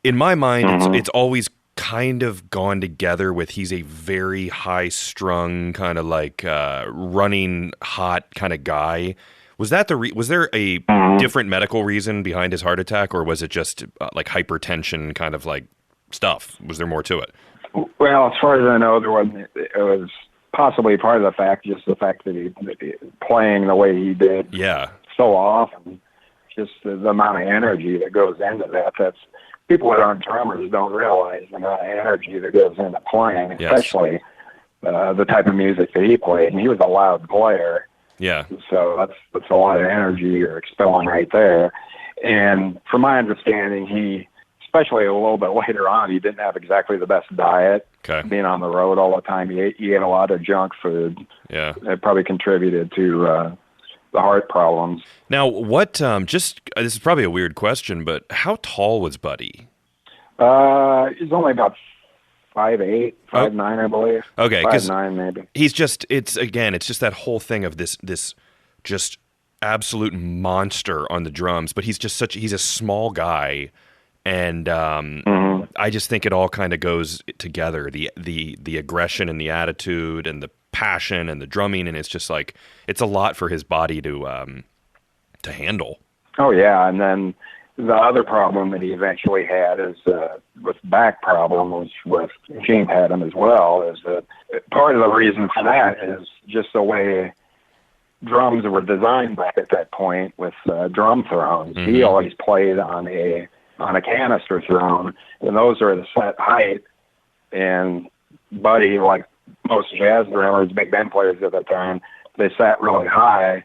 In my mind, it's always kind of gone together with he's a very high-strung, kind of like running hot kind of guy. Was that was there a different medical reason behind his heart attack, or was it just like hypertension kind of like stuff? Was there more to it? Well, as far as I know, it was possibly part of the fact that he playing the way he did. Yeah. So often, just the amount of energy that goes into that. That's people that aren't drummers don't realize the amount of energy that goes into playing, especially the type of music that he played. And he was a loud player. Yeah. So that's a lot of energy you're expelling right there. And from my understanding, he, especially a little bit later on, he didn't have exactly the best diet. Okay. Being on the road all the time, he ate a lot of junk food. Yeah. It probably contributed to the heart problems. Now, what, this is probably a weird question, but how tall was Buddy? He's only about 5'8", 5'9", I believe. Okay. 5'9", maybe. He's just, it's just that whole thing of this just absolute monster on the drums, but he's a small guy. And I just think it all kind of goes together, the aggression and the attitude and the passion and the drumming, and it's just like it's a lot for his body to handle. Oh yeah, and then the other problem that he eventually had is with back problems, with Gene had him as well. Is that part of the reason for that is just the way drums were designed back at that point with drum thrones. Mm-hmm. He always played on a canister throne, and those are the set height. And Buddy, like most jazz drummers, big band players at that time, they sat really high,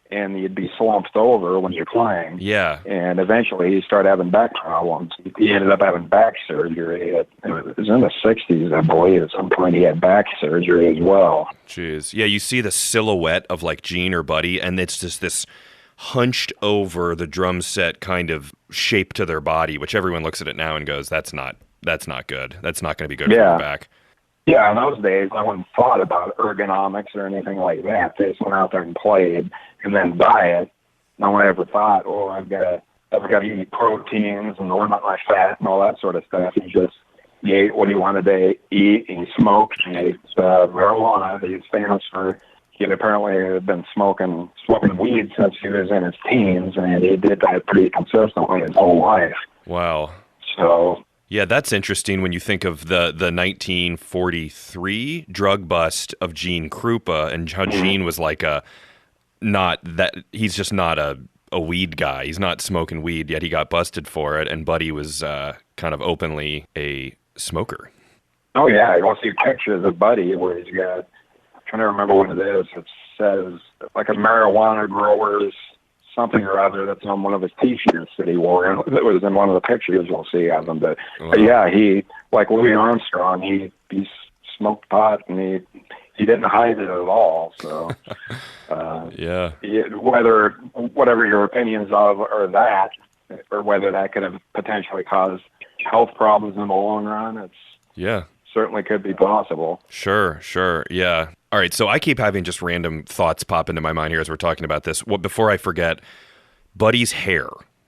and you'd be slumped over when you're playing. Yeah. And eventually he started having back problems. He ended up having back surgery. It was in the 60s, I believe. At some point he had back surgery as well. Jeez. Yeah, you see the silhouette of like Gene or Buddy, and it's just this hunched over the drum set kind of shape to their body, which everyone looks at it now and goes, that's not good. That's not going to be good for your back. Yeah, in those days, no one thought about ergonomics or anything like that. They just went out there and played, and then diet. No one ever thought, I've got to eat proteins and limit my fat and all that sort of stuff. He ate what he wanted to eat, and he smoked, and he ate marijuana. He was famous for, he had apparently been smoking weed since he was in his teens, and he did that pretty consistently his whole life. Wow. So... yeah, that's interesting when you think of the 1943 drug bust of Gene Krupa, and how Gene was like he's just not a weed guy. He's not smoking weed, yet he got busted for it, and Buddy was kind of openly a smoker. Oh, yeah, I don't see pictures of Buddy where he's got, I'm trying to remember what it is. It says like a marijuana grower's something or other that's on one of his T-shirts that he wore. And it was in one of the pictures you'll see of him. But yeah, he, like Louis Armstrong, he smoked pot, and he didn't hide it at all. So yeah, whatever your opinions of or that, or whether that could have potentially caused health problems in the long run, certainly could be possible. Sure, yeah. All right, so I keep having just random thoughts pop into my mind here as we're talking about this. Before I forget, Buddy's hair.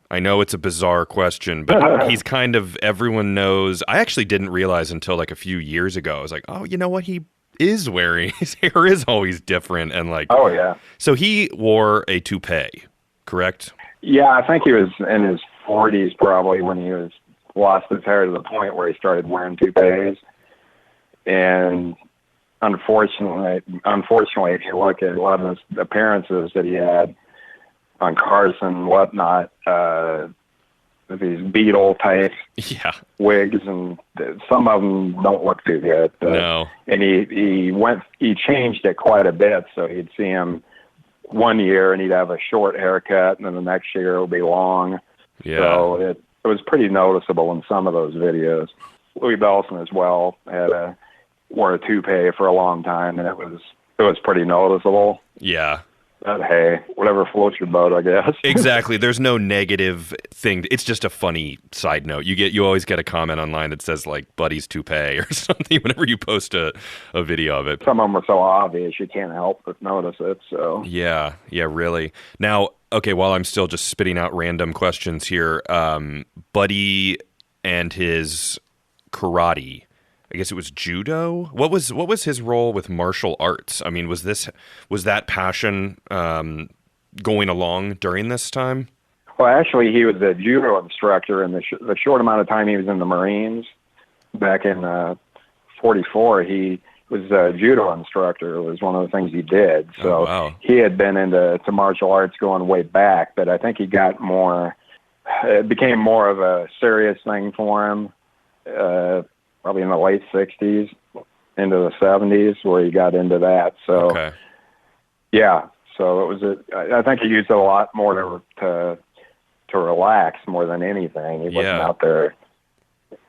I know it's a bizarre question, but he's kind of, everyone knows. I actually didn't realize until like a few years ago. I was like, oh, you know what? He is wearing, his hair is always different. And like, oh, yeah. So he wore a toupee, correct? Yeah, I think he was in his 40s probably when he lost his hair to the point where he started wearing toupees. And unfortunately, if you look at a lot of the appearances that he had on Carson and whatnot, these Beatle type wigs, and some of them don't look too good. No. And he changed it quite a bit. So you'd see him one year and he'd have a short haircut, and then the next year it would be long. Yeah. So it was pretty noticeable in some of those videos. Louis Bellson as well wore a toupee for a long time, and it was pretty noticeable. Yeah. But hey, whatever floats your boat, I guess. Exactly. There's no negative thing. It's just a funny side note. You always get a comment online that says like "Buddy's toupee" or something whenever you post a video of it. Some of them are so obvious you can't help but notice it. So yeah, really. Now, okay, while I'm still just spitting out random questions here, Buddy and his karate. I guess it was judo. What was his role with martial arts? I mean, was that passion going along during this time? Well, actually, he was a judo instructor in the short amount of time he was in the Marines. Back in '44, he was a judo instructor. It was one of the things he did. So wow. He had been into martial arts going way back, but I think he got more. It became more of a serious thing for him. Probably in the late 60s into the 70s where he got into that. So, okay. Yeah. So it was I think he used it a lot more to relax more than anything. He wasn't out there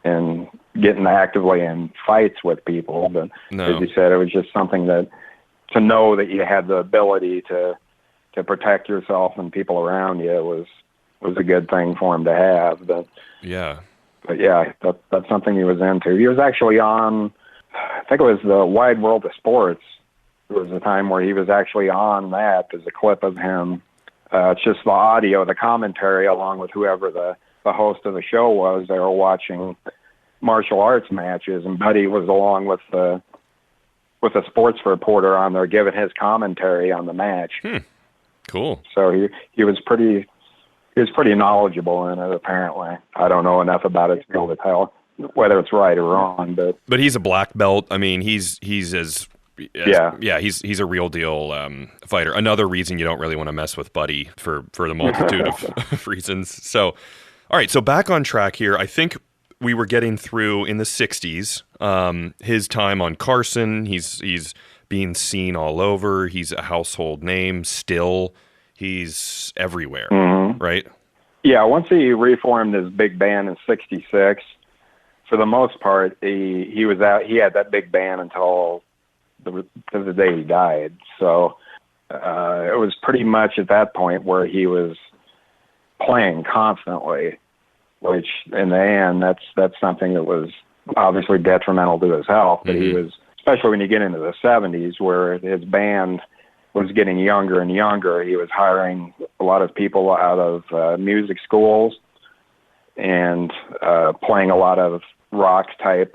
and getting actively in fights with people. But as you said, it was just something that to know that you had the ability to protect yourself and people around you was a good thing for him to have. But yeah, that's something he was into. He was actually on, I think it was the Wide World of Sports. There was a time where he was actually on that. There's a clip of him. It's just the audio, the commentary, along with whoever the host of the show was. They were watching martial arts matches, and Buddy was along with the sports reporter on there giving his commentary on the match. Cool. So he was pretty knowledgeable in it, apparently. I don't know enough about it to be able to tell whether it's right or wrong, but he's a black belt. I mean, he's he's a real deal fighter. Another reason you don't really want to mess with Buddy for the multitude of reasons. So, all right, so back on track here. I think we were getting through in the 60s, his time on Carson. He's being seen all over. He's a household name still. He's everywhere, right? Yeah, once he reformed his big band in '66, for the most part, he was out. He had that big band until the day he died. So it was pretty much at that point where he was playing constantly, which in the end, that's something that was obviously detrimental to his health. But he was, especially when you get into the '70s, where his band was getting younger and younger. He was hiring a lot of people out of music schools and playing a lot of rock-type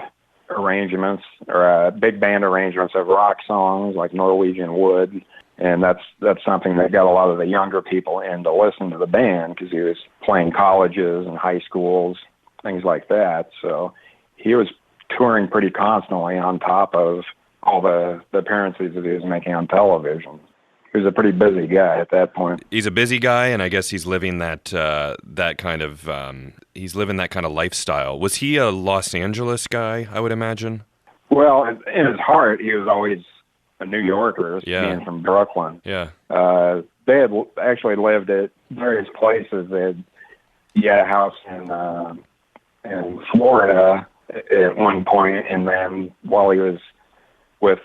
arrangements or big band arrangements of rock songs like Norwegian Wood. And that's something that got a lot of the younger people in to listen to the band because he was playing colleges and high schools, things like that. So he was touring pretty constantly on top of all the appearances that he was making on television. He was a pretty busy guy at that point. He's a busy guy, and I guess he's living that kind of lifestyle. Was he a Los Angeles guy, I would imagine? Well, in his heart, he was always a New Yorker, being from Brooklyn. Yeah. They had actually lived at various places. He had a house in Florida at one point, and then while he was with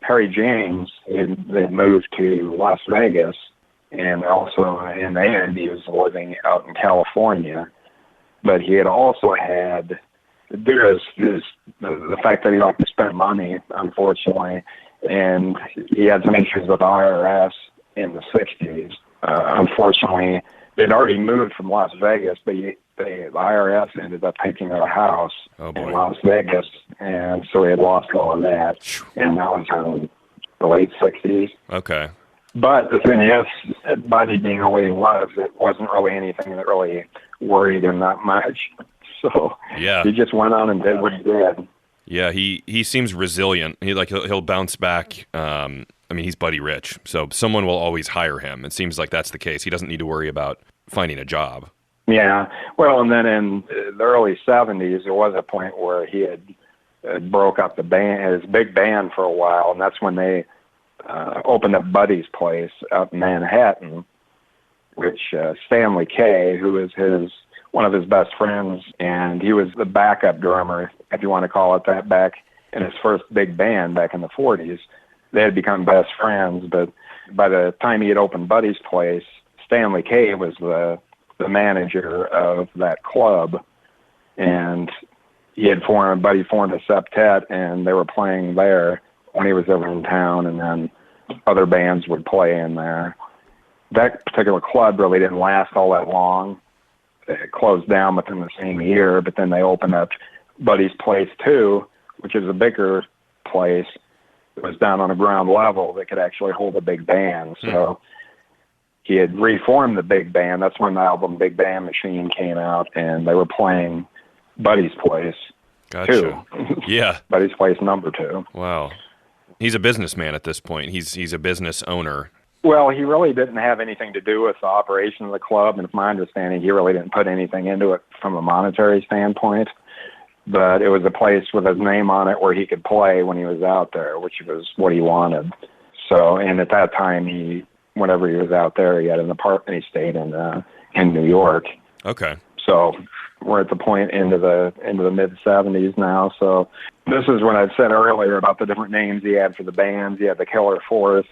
Perry James, they moved to Las Vegas, and also in the end he was living out in California. But he had also had, due to the fact that he liked to spend money, unfortunately, and he had some issues with the IRS in the 60s. Unfortunately, they'd already moved from Las Vegas, but the IRS ended up taking a house in Las Vegas, and so he had lost all of that, and that was in the late 60s. Okay. But the thing is, Buddy being the way he was, it wasn't really anything that really worried him that much. So he just went on and did what he did. Yeah, he seems resilient. He'll bounce back. I mean, he's Buddy Rich, so someone will always hire him. It seems like that's the case. He doesn't need to worry about finding a job. Yeah, well, and then in the early 70s, there was a point where he had broke up the band, his big band for a while, and that's when they opened up Buddy's place out in Manhattan, which Stanley Kaye, who was one of his best friends, and he was the backup drummer, if you want to call it that, back in his first big band back in the 40s. They had become best friends, but by the time he had opened Buddy's place, Stanley Kay was the manager of that club, and Buddy formed a septet, and they were playing there when he was ever in town, and then other bands would play in there. That particular club really didn't last all that long. It closed down within the same year, but then they opened up Buddy's Place 2, which is a bigger place. It was down on a ground level that could actually hold a big band. So he had reformed the big band. That's when the album Big Band Machine came out, and they were playing Buddy's Place 2. Yeah. Buddy's Place number 2. Wow. He's a businessman at this point. He's a business owner. Well, he really didn't have anything to do with the operation of the club, and from my understanding, he really didn't put anything into it from a monetary standpoint. But it was a place with his name on it where he could play when he was out there, which was what he wanted. So, and at that time, whenever he was out there, he had an apartment. He stayed in New York. Okay. So we're at the point into the mid '70s now. So this is when I said earlier about the different names he had for the bands. He had the Killer Fourth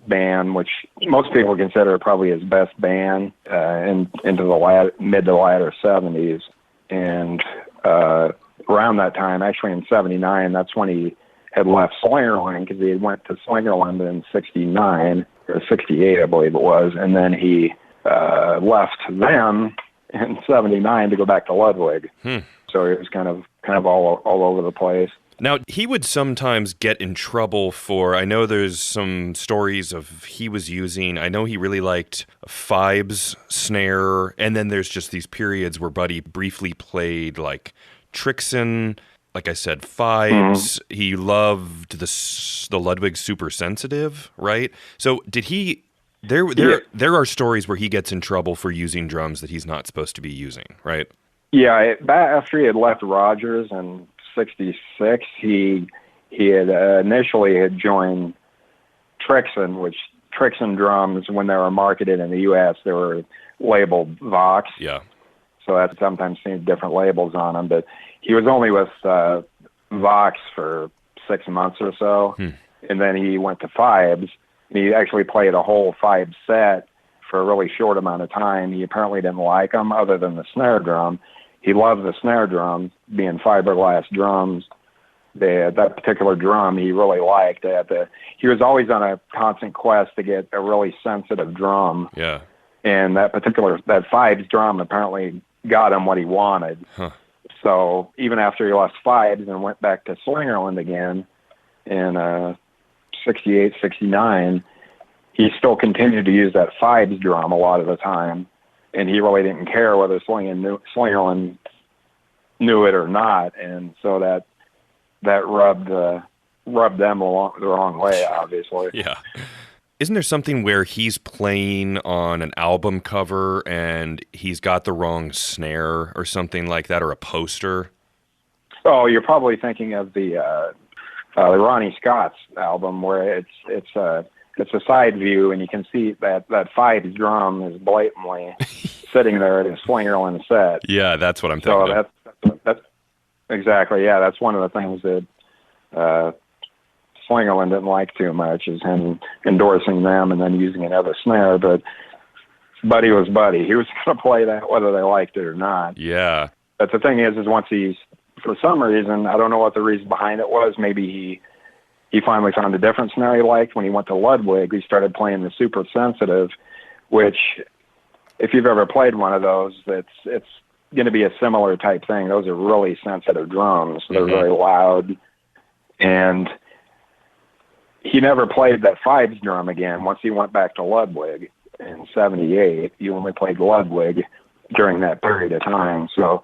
band, which most people consider probably his best band, into the mid to latter '70s, and around that time, actually in '79, that's when he had left Slingerland, because he went to Slingerland in '69 or '68, I believe it was, and then he left them in '79 to go back to Ludwig. So it was kind of all over the place. Now, he would sometimes get in trouble for, I know there's some stories of he was using, I know he really liked Fibes snare, and then there's just these periods where Buddy briefly played like Trixon, like I said, Fibes. He loved the Ludwig Super Sensitive, right? So did he, there are stories where he gets in trouble for using drums that he's not supposed to be using, right? Yeah, after he had left Rogers and '66, he had initially had joined Trixon, which Trixon drums, when they were marketed in the U.S., they were labeled Vox. Yeah. So that sometimes seems different labels on them. But he was only with Vox for 6 months or so, and then he went to Fibes. He actually played a whole Fibes set for a really short amount of time. He apparently didn't like them other than the snare drum. He loved the snare drum, being fiberglass drums. That particular drum he really liked. He was always on a constant quest to get a really sensitive drum. Yeah. And that Fibes drum apparently got him what he wanted. Huh. So even after he left Fibes and went back to Slingerland again in '68, '69, he still continued to use that Fibes drum a lot of the time. And he really didn't care whether Slingerland knew it or not, and so that rubbed them the wrong way, obviously. Yeah. Isn't there something where he's playing on an album cover and he's got the wrong snare or something like that, or a poster? Oh, you're probably thinking of the Ronnie Scott's album, where it's a side view, and you can see that Fibes drum is blatantly sitting there at his Slingerland set. Yeah, that's what I'm thinking of. That's exactly, yeah, that's one of the things that Slingerland didn't like too much, is him endorsing them and then using another snare. But Buddy was Buddy. He was going to play that whether they liked it or not. Yeah. But the thing is once for some reason, I don't know what the reason behind it was, maybe he finally found a different snare he liked. When he went to Ludwig, he started playing the Super Sensitive, which, if you've ever played one of those, it's going to be a similar type thing. Those are really sensitive drums. They're very loud. And he never played that Fibes drum again. Once he went back to Ludwig in '78, he only played Ludwig during that period of time. So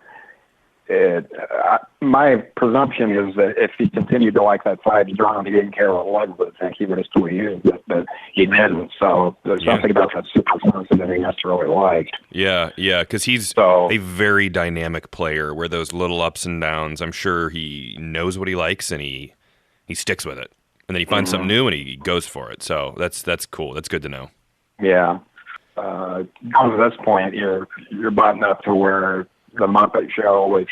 my presumption is that if he continued to like that Fibes drum, he didn't care what Ludwig would think. He would have still used it, but he didn't. So there's something about that Super Sensitive he just really liked. Yeah, because he's a very dynamic player, where those little ups and downs, I'm sure he knows what he likes and he sticks with it. And then he finds something new and he goes for it. So that's cool. That's good to know. Yeah. Going to this point, you're buttoned up to where the Muppet Show, which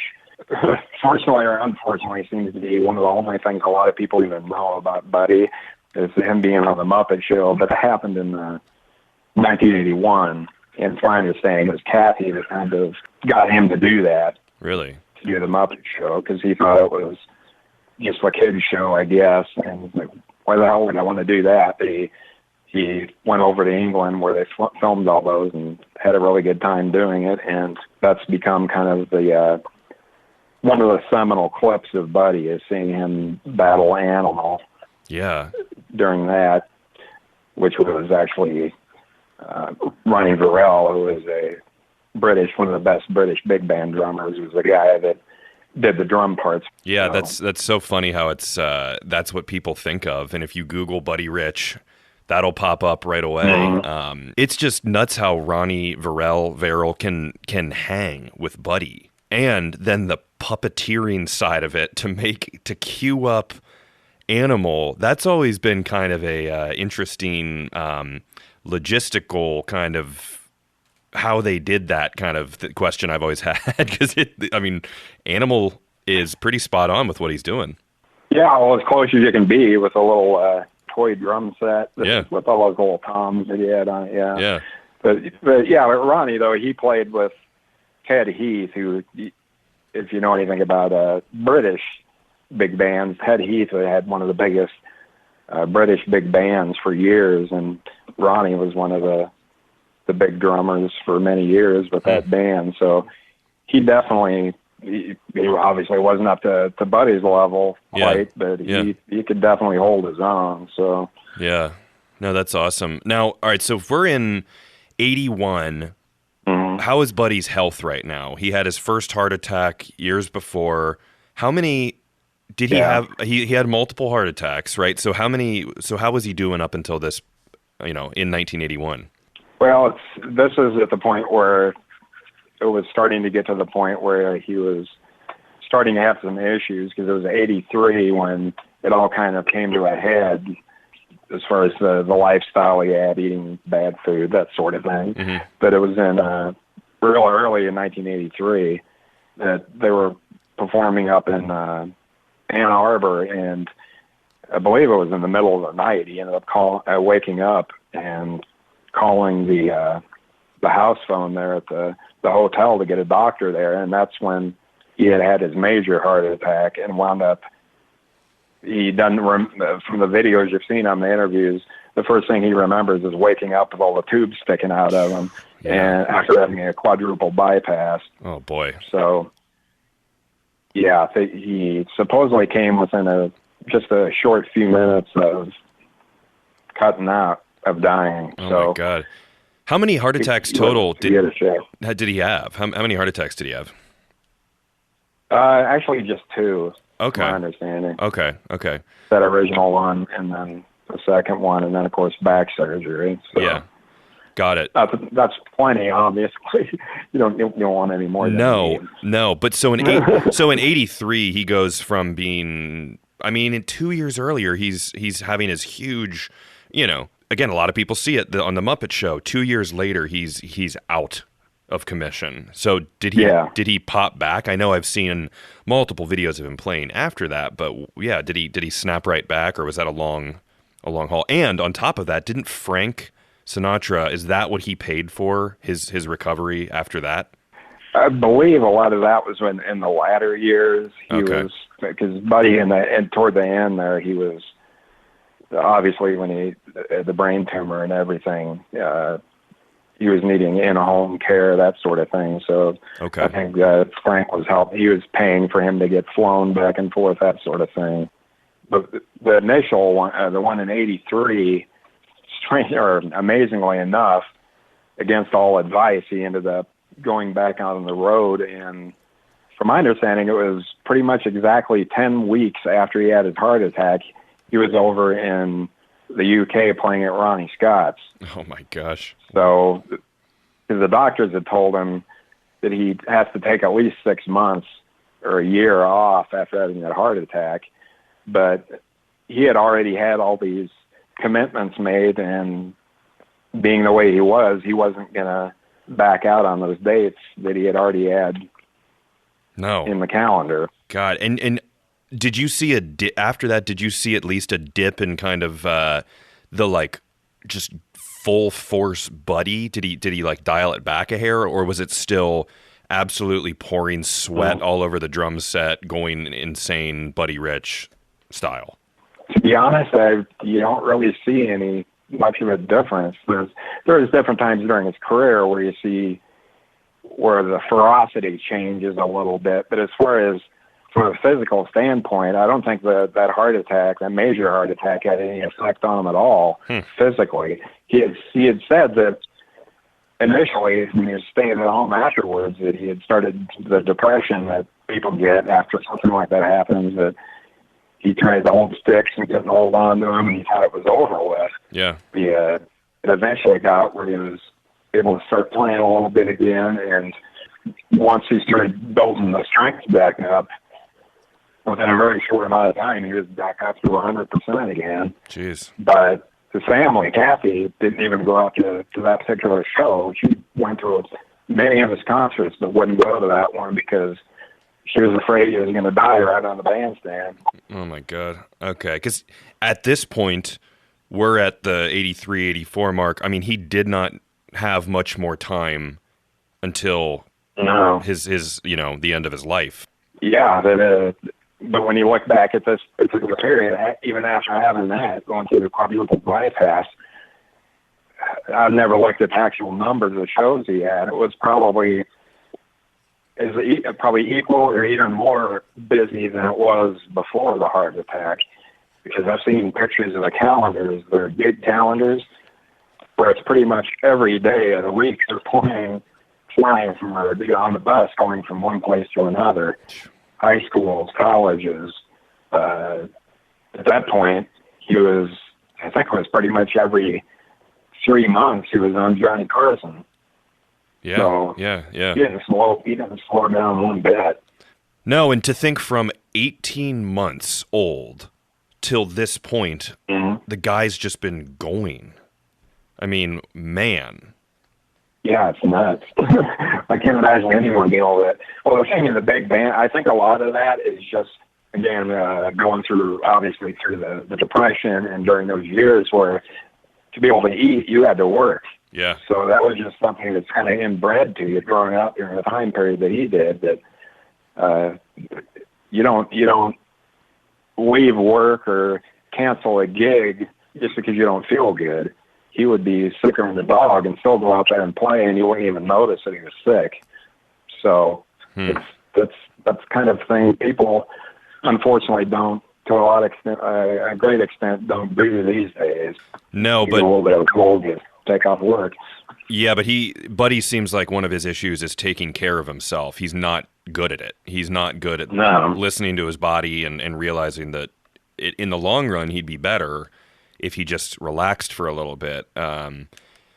fortunately or unfortunately seems to be one of the only things a lot of people even know about Buddy. is him being on the Muppet Show, but it happened in 1981. And my understanding was Kathy that kind of got him to do that. Really? To do the Muppet Show, because he thought it was just a kid's show, I guess. And like, why the hell would I want to do that? But he went over to England where they filmed all those and had a really good time doing it. And that's become kind of the one of the seminal clips of Buddy is seeing him battle Animal. Yeah. During that, which was actually Ronnie Verrell, who was one of the best British big band drummers, was the guy that did the drum parts. Yeah, that's so funny how it's that's what people think of, and if you Google Buddy Rich, that'll pop up right away. Mm-hmm. It's just nuts how Ronnie Verrell can hang with Buddy, and then the puppeteering side of it to cue up Animal. That's always been kind of a interesting logistical kind of how they did that kind of question I've always had, because Animal is pretty spot on with what he's doing. Yeah, well, as close as you can be with a little toy drum set with all those little toms that he had on it. Yeah. But yeah, Ronnie though, he played with Ted Heath, who, if you know anything about British big bands, Ted Heath had one of the biggest British big bands for years, and Ronnie was one of the big drummers for many years with that band. So he definitely, he obviously wasn't up to Buddy's level quite, but he could definitely hold his own. So yeah, no, that's awesome. Now, all right, so if we're in 81, how is Buddy's health right now? He had his first heart attack years before. How many did he have? He had multiple heart attacks, right? So how was he doing up until this, in 1981? Well, this is at the point where it was starting to get to the point where he was starting to have some issues, because it was 83 when it all kind of came to a head as far as the lifestyle he had, eating bad food, that sort of thing. Mm-hmm. But it was in real early in 1983 that they were performing up in Ann Arbor, and I believe it was in the middle of the night. He ended up waking up and calling the house phone there at the hotel to get a doctor there, and that's when he had his major heart attack and wound up. He doesn't from the videos you've seen on the interviews, the first thing he remembers is waking up with all the tubes sticking out of him, and after having a quadruple bypass. Oh boy! So yeah, he supposedly came within just a short few minutes of cutting out, of dying. Oh my God! How many heart attacks total did he have? How many heart attacks did he have? Actually, just two. Okay. My understanding. Okay. That original one, and then the second one, and then of course back surgery. So yeah. Got it. That's plenty, obviously. You don't want any more than No. But so in 83, he goes from being, in 2 years earlier, he's having his huge, again, a lot of people see it on the Muppet Show. 2 years later, he's out of commission. So did he pop back? I know I've seen multiple videos of him playing after that, but yeah, did he snap right back, or was that a long haul? And on top of that, didn't Frank Sinatra, is that what he paid for his recovery after that? I believe a lot of that was in the latter years. He was, because Buddy and toward the end there, he was obviously when the brain tumor and everything, he was needing in-home care, that sort of thing. So I think Frank was helping. He was paying for him to get flown back and forth, that sort of thing. But the initial one, the one in 83, amazingly enough, against all advice, he ended up going back out on the road. And from my understanding, it was pretty much exactly 10 weeks after he had his heart attack, he was over in the UK playing at Ronnie Scott's. Oh my gosh. So, because the doctors had told him that he has to take at least 6 months or a year off after having that heart attack. But he had already had all these commitments made, and being the way he wasn't going to back out on those dates that he had already had in the calendar. God, and Did you see after that? Did you see at least a dip in kind of the like just full force Buddy? Did he like dial it back a hair, or was it still absolutely pouring sweat all over the drum set, going insane Buddy Rich style? To be honest, you don't really see much of a difference. There's different times during his career where you see where the ferocity changes a little bit, but as far as from a physical standpoint, I don't think that major heart attack, had any effect on him at all physically. He had said that initially, when he was staying at home afterwards, that he had started the depression that people get after something like that happens, that he tried to hold sticks and couldn't hold on to them, and he thought it was over with. Yeah. It eventually got where he was able to start playing a little bit again, and once he started building the strength back up, within a very short amount of time, he was back up to 100% again. Jeez. But his family, Kathy, didn't even go out to that particular show. She went to many of his concerts, but wouldn't go to that one because she was afraid he was going to die right on the bandstand. Oh, my God. Okay, because at this point, we're at the 83, 84 mark. I mean, he did not have much more time until his the end of his life. Yeah, but when you look back at this particular period, even after having that, going through the quadruple bypass, I've never looked at the actual numbers of shows he had. It was probably equal or even more busy than it was before the heart attack, because I've seen pictures of the calendars, their gig calendars, where it's pretty much every day of the week they're flying on the bus, going from one place to another. High schools, colleges. At that point, I think it was pretty much every 3 months he was on Johnny Carson. Yeah, so yeah. He didn't slow down one bit. No, and to think from 18 months old till this point, the guy's just been going. I mean, man. Yeah, it's nuts. I can't imagine anyone being able to. Well, the thing in the big band, I think a lot of that is just, again, going through the depression, and during those years where to be able to eat, you had to work. Yeah. So that was just something that's kind of inbred to you growing up during the time period that he did. That you don't leave work or cancel a gig just because you don't feel good. He would be sicker than the dog and still go out there and play, and you wouldn't even notice that he was sick. So that's kind of thing people, unfortunately, don't, to a great extent, don't do these days. No, but a little bit of a cold to take off work. Yeah, but Buddy seems like one of his issues is taking care of himself. He's not good at it. He's not good at listening to his body and realizing that in the long run he'd be better if he just relaxed for a little bit,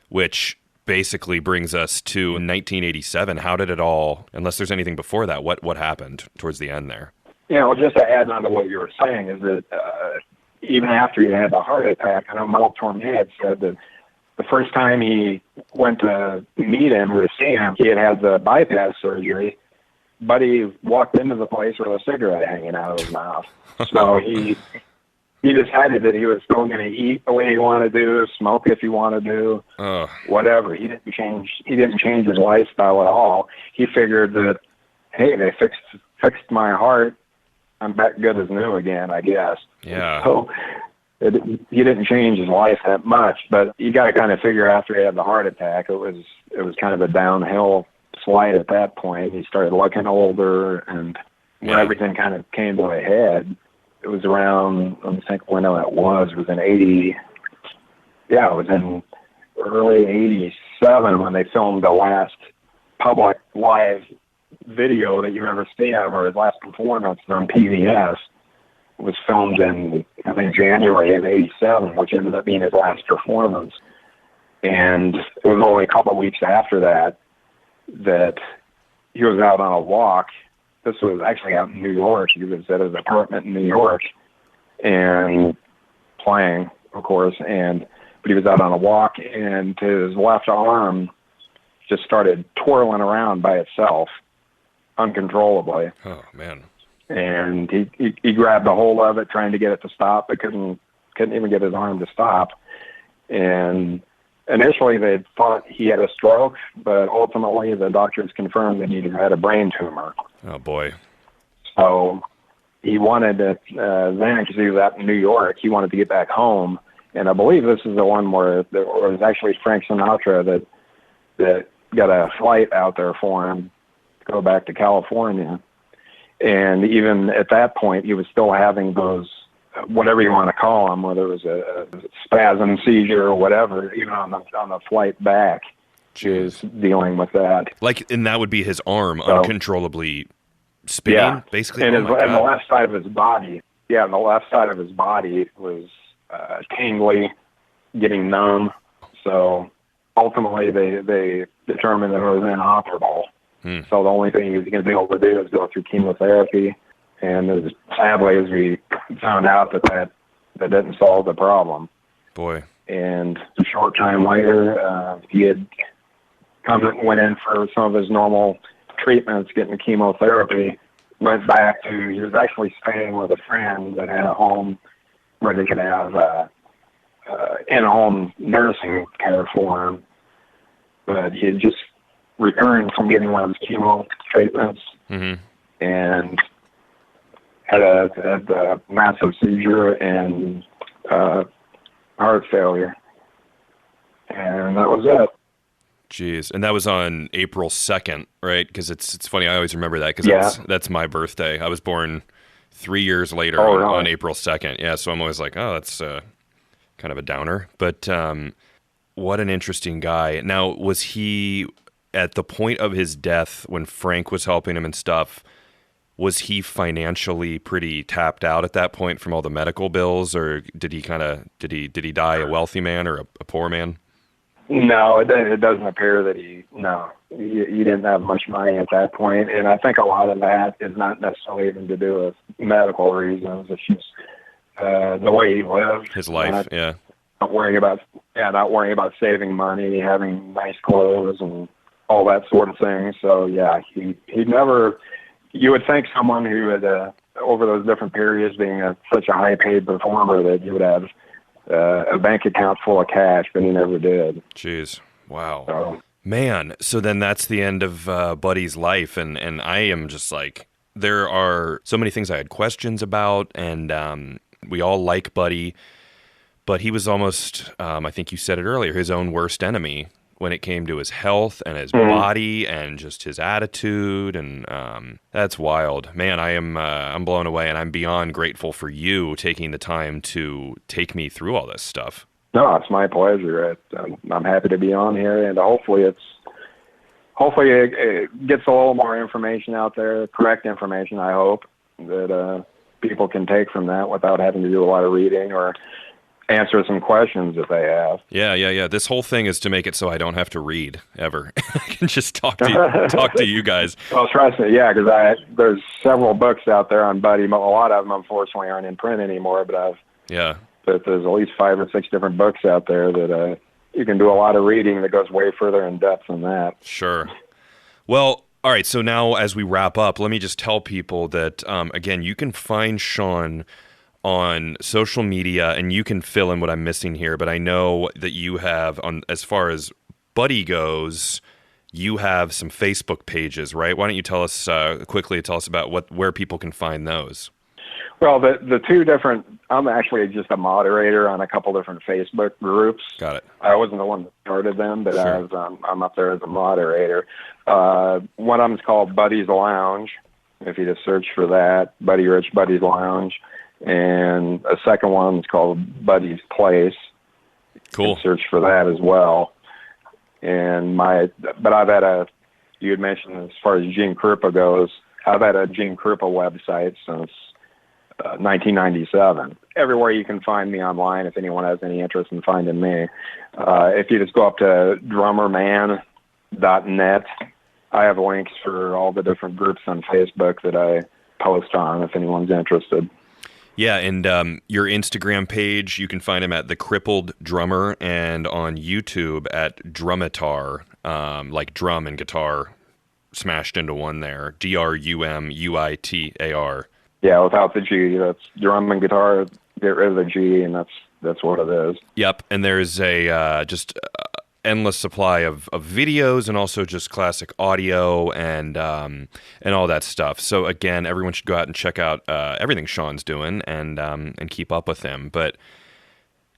which basically brings us to 1987. How did it all, unless there's anything before that, what happened towards the end there? Yeah, well, just to add on to what you were saying is that even after he had the heart attack, I know Mel Torme had said that the first time he went to meet him or to see him, he had the bypass surgery. Buddy walked into the place with a cigarette hanging out of his mouth. So he decided that he was still going to eat the way he wanted to do, smoke if he wanted to, whatever. He didn't change his lifestyle at all. He figured that, hey, they fixed my heart. I'm back good as new again, I guess. Yeah. So he didn't change his life that much, but you got to kind of figure after he had the heart attack, it was kind of a downhill slide at that point. He started looking older, and when everything kind of came to a head, it was around, let me think when that was. It was in early 87 when they filmed the last public live video that you ever see of his last performance on PBS. It was filmed in, I think, January of 87, which ended up being his last performance. And it was only a couple of weeks after that he was out on a walk. This was actually out in New York. He was at his apartment in New York and playing, of course, but he was out on a walk, and his left arm just started twirling around by itself uncontrollably. Oh, man. and he grabbed a hold of it, trying to get it to stop, but couldn't even get his arm to stop. And initially they thought he had a stroke, but ultimately the doctors confirmed that he had a brain tumor. Oh boy! So he wanted to then, because he was out in New York, he wanted to get back home. And I believe this is the one where it was actually Frank Sinatra that got a flight out there for him to go back to California. And even at that point, he was still having those, whatever you want to call them, whether it was a spasm, seizure, or whatever, even on the flight back, she was dealing with that. Like, and that would be his arm uncontrollably spinning, basically? And, and the left side of his body, and the left side of his body was tingly, getting numb. So ultimately they determined that it was inoperable. So the only thing he was going to be able to do is go through chemotherapy. And sadly, as we found out that didn't solve the problem. Boy. And a short time later, he had went in for some of his normal treatments, getting chemotherapy, went back to, he was actually staying with a friend that had a home where they could have in-home nursing care for him. But he had just returned from getting one of his chemo treatments and had a massive seizure and heart failure. And that was it. Jeez. And that was on April 2nd, right? Because it's funny, I always remember that because that's my birthday. I was born 3 years later on April 2nd. Yeah, so I'm always like, oh, that's kind of a downer. But what an interesting guy. Now, was he, at the point of his death, when Frank was helping him and stuff, was he financially pretty tapped out at that point from all the medical bills, or did he die a wealthy man or a poor man? No, it doesn't appear that he didn't have much money at that point. And I think a lot of that is not necessarily even to do with medical reasons. It's just the way he lived. His life, Not worrying about saving money, having nice clothes and all that sort of thing. So he never, you would think someone who had, over those different periods, being such a high paid performer, that you would have a bank account full of cash, but he never did. Jeez. Wow. So, man, so then that's the end of Buddy's life, and I am just like, there are so many things I had questions about, and we all like Buddy, but he was almost, I think you said it earlier, his own worst enemy when it came to his health and his body and just his attitude, and that's wild. Man, I'm blown away, and I'm beyond grateful for you taking the time to take me through all this stuff. No, it's my pleasure. I'm happy to be on here, and hopefully it gets a little more information out there, correct information, I hope, that people can take from that without having to do a lot of reading or answer some questions if they have. Yeah. This whole thing is to make it so I don't have to read ever. I can just talk to you guys. Well, trust me, because there's several books out there on Buddy. A lot of them, unfortunately, aren't in print anymore, but there's at least 5 or 6 different books out there that you can do a lot of reading that goes way further in depth than that. Sure. Well, all right, so now as we wrap up, let me just tell people that, again, you can find Shawn on social media, and you can fill in what I'm missing here, but I know that you have, as far as Buddy goes, you have some Facebook pages, right? Why don't you tell us about where people can find those? Well, the two different, I'm actually just a moderator on a couple different Facebook groups. Got it. I wasn't the one that started them, but sure. I'm up there as a moderator. One of them is called Buddy's Lounge. If you just search for that, Buddy Rich Buddy's Lounge. And a second one is called Buddy's Place. Cool. You can search for that as well. And but I've had you had mentioned as far as Gene Krupa goes, I've had a Gene Krupa website since 1997. Everywhere you can find me online, if anyone has any interest in finding me. If you just go up to drummerman.net, I have links for all the different groups on Facebook that I post on if anyone's interested. Yeah, and your Instagram page, you can find him at The Crippled Drummer, and on YouTube at Drumitar, like drum and guitar smashed into one there, Drumuitar. Yeah, without the G, that's drum and guitar. Get rid of the G, and that's what it is. Yep, and there's a just endless supply of videos and also just classic audio and all that stuff. So again, everyone should go out and check out everything Shawn's doing and keep up with him. But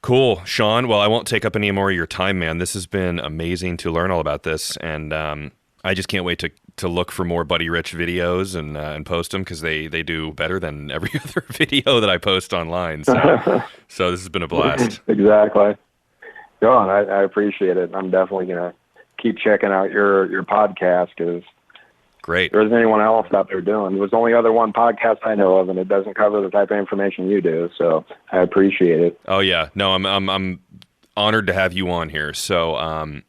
cool, Shawn. Well, I won't take up any more of your time, man. This has been amazing to learn all about this, and I just can't wait to look for more Buddy Rich videos and post them, because they do better than every other video that I post online. So this has been a blast. Exactly. John, I appreciate it. I'm definitely going to keep checking out your podcast, because great. There isn't anyone else out there doing. There's only other one podcast I know of, and it doesn't cover the type of information you do. So I appreciate it. Oh yeah, no, I'm honored to have you on here. So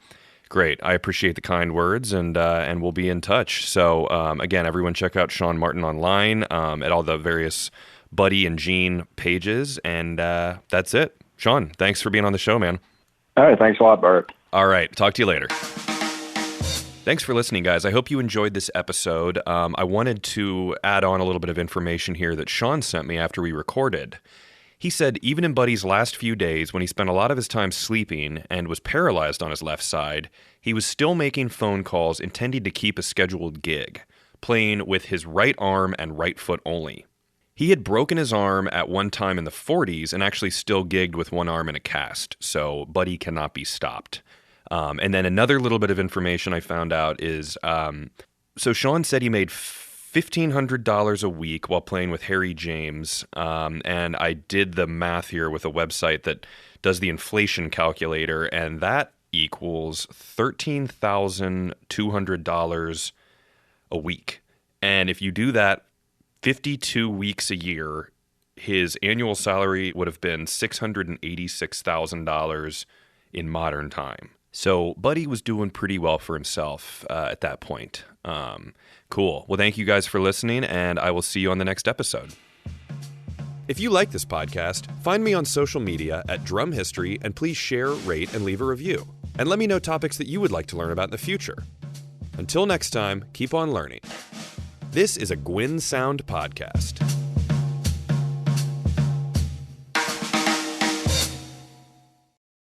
great. I appreciate the kind words, and we'll be in touch. So again, everyone check out Shawn Martin online at all the various Buddy and Gene pages, and that's it. Shawn, thanks for being on the show, man. All right, thanks a lot, Bart. All right, talk to you later. Thanks for listening, guys. I hope you enjoyed this episode. I wanted to add on a little bit of information here that Shawn sent me after we recorded. He said even in Buddy's last few days, when he spent a lot of his time sleeping and was paralyzed on his left side, he was still making phone calls intending to keep a scheduled gig, playing with his right arm and right foot only. He had broken his arm at one time in the 40s and actually still gigged with one arm in a cast, so Buddy cannot be stopped. And then another little bit of information I found out is, so Shawn said he made $1,500 a week while playing with Harry James, and I did the math here with a website that does the inflation calculator, and that equals $13,200 a week. And if you do that 52 weeks a year, his annual salary would have been $686,000 in modern time. So Buddy was doing pretty well for himself at that point. Cool. Well, thank you guys for listening, and I will see you on the next episode. If you like this podcast, find me on social media at Drum History, and please share, rate, and leave a review. And let me know topics that you would like to learn about in the future. Until next time, keep on learning. This is a Gwyn Sound podcast.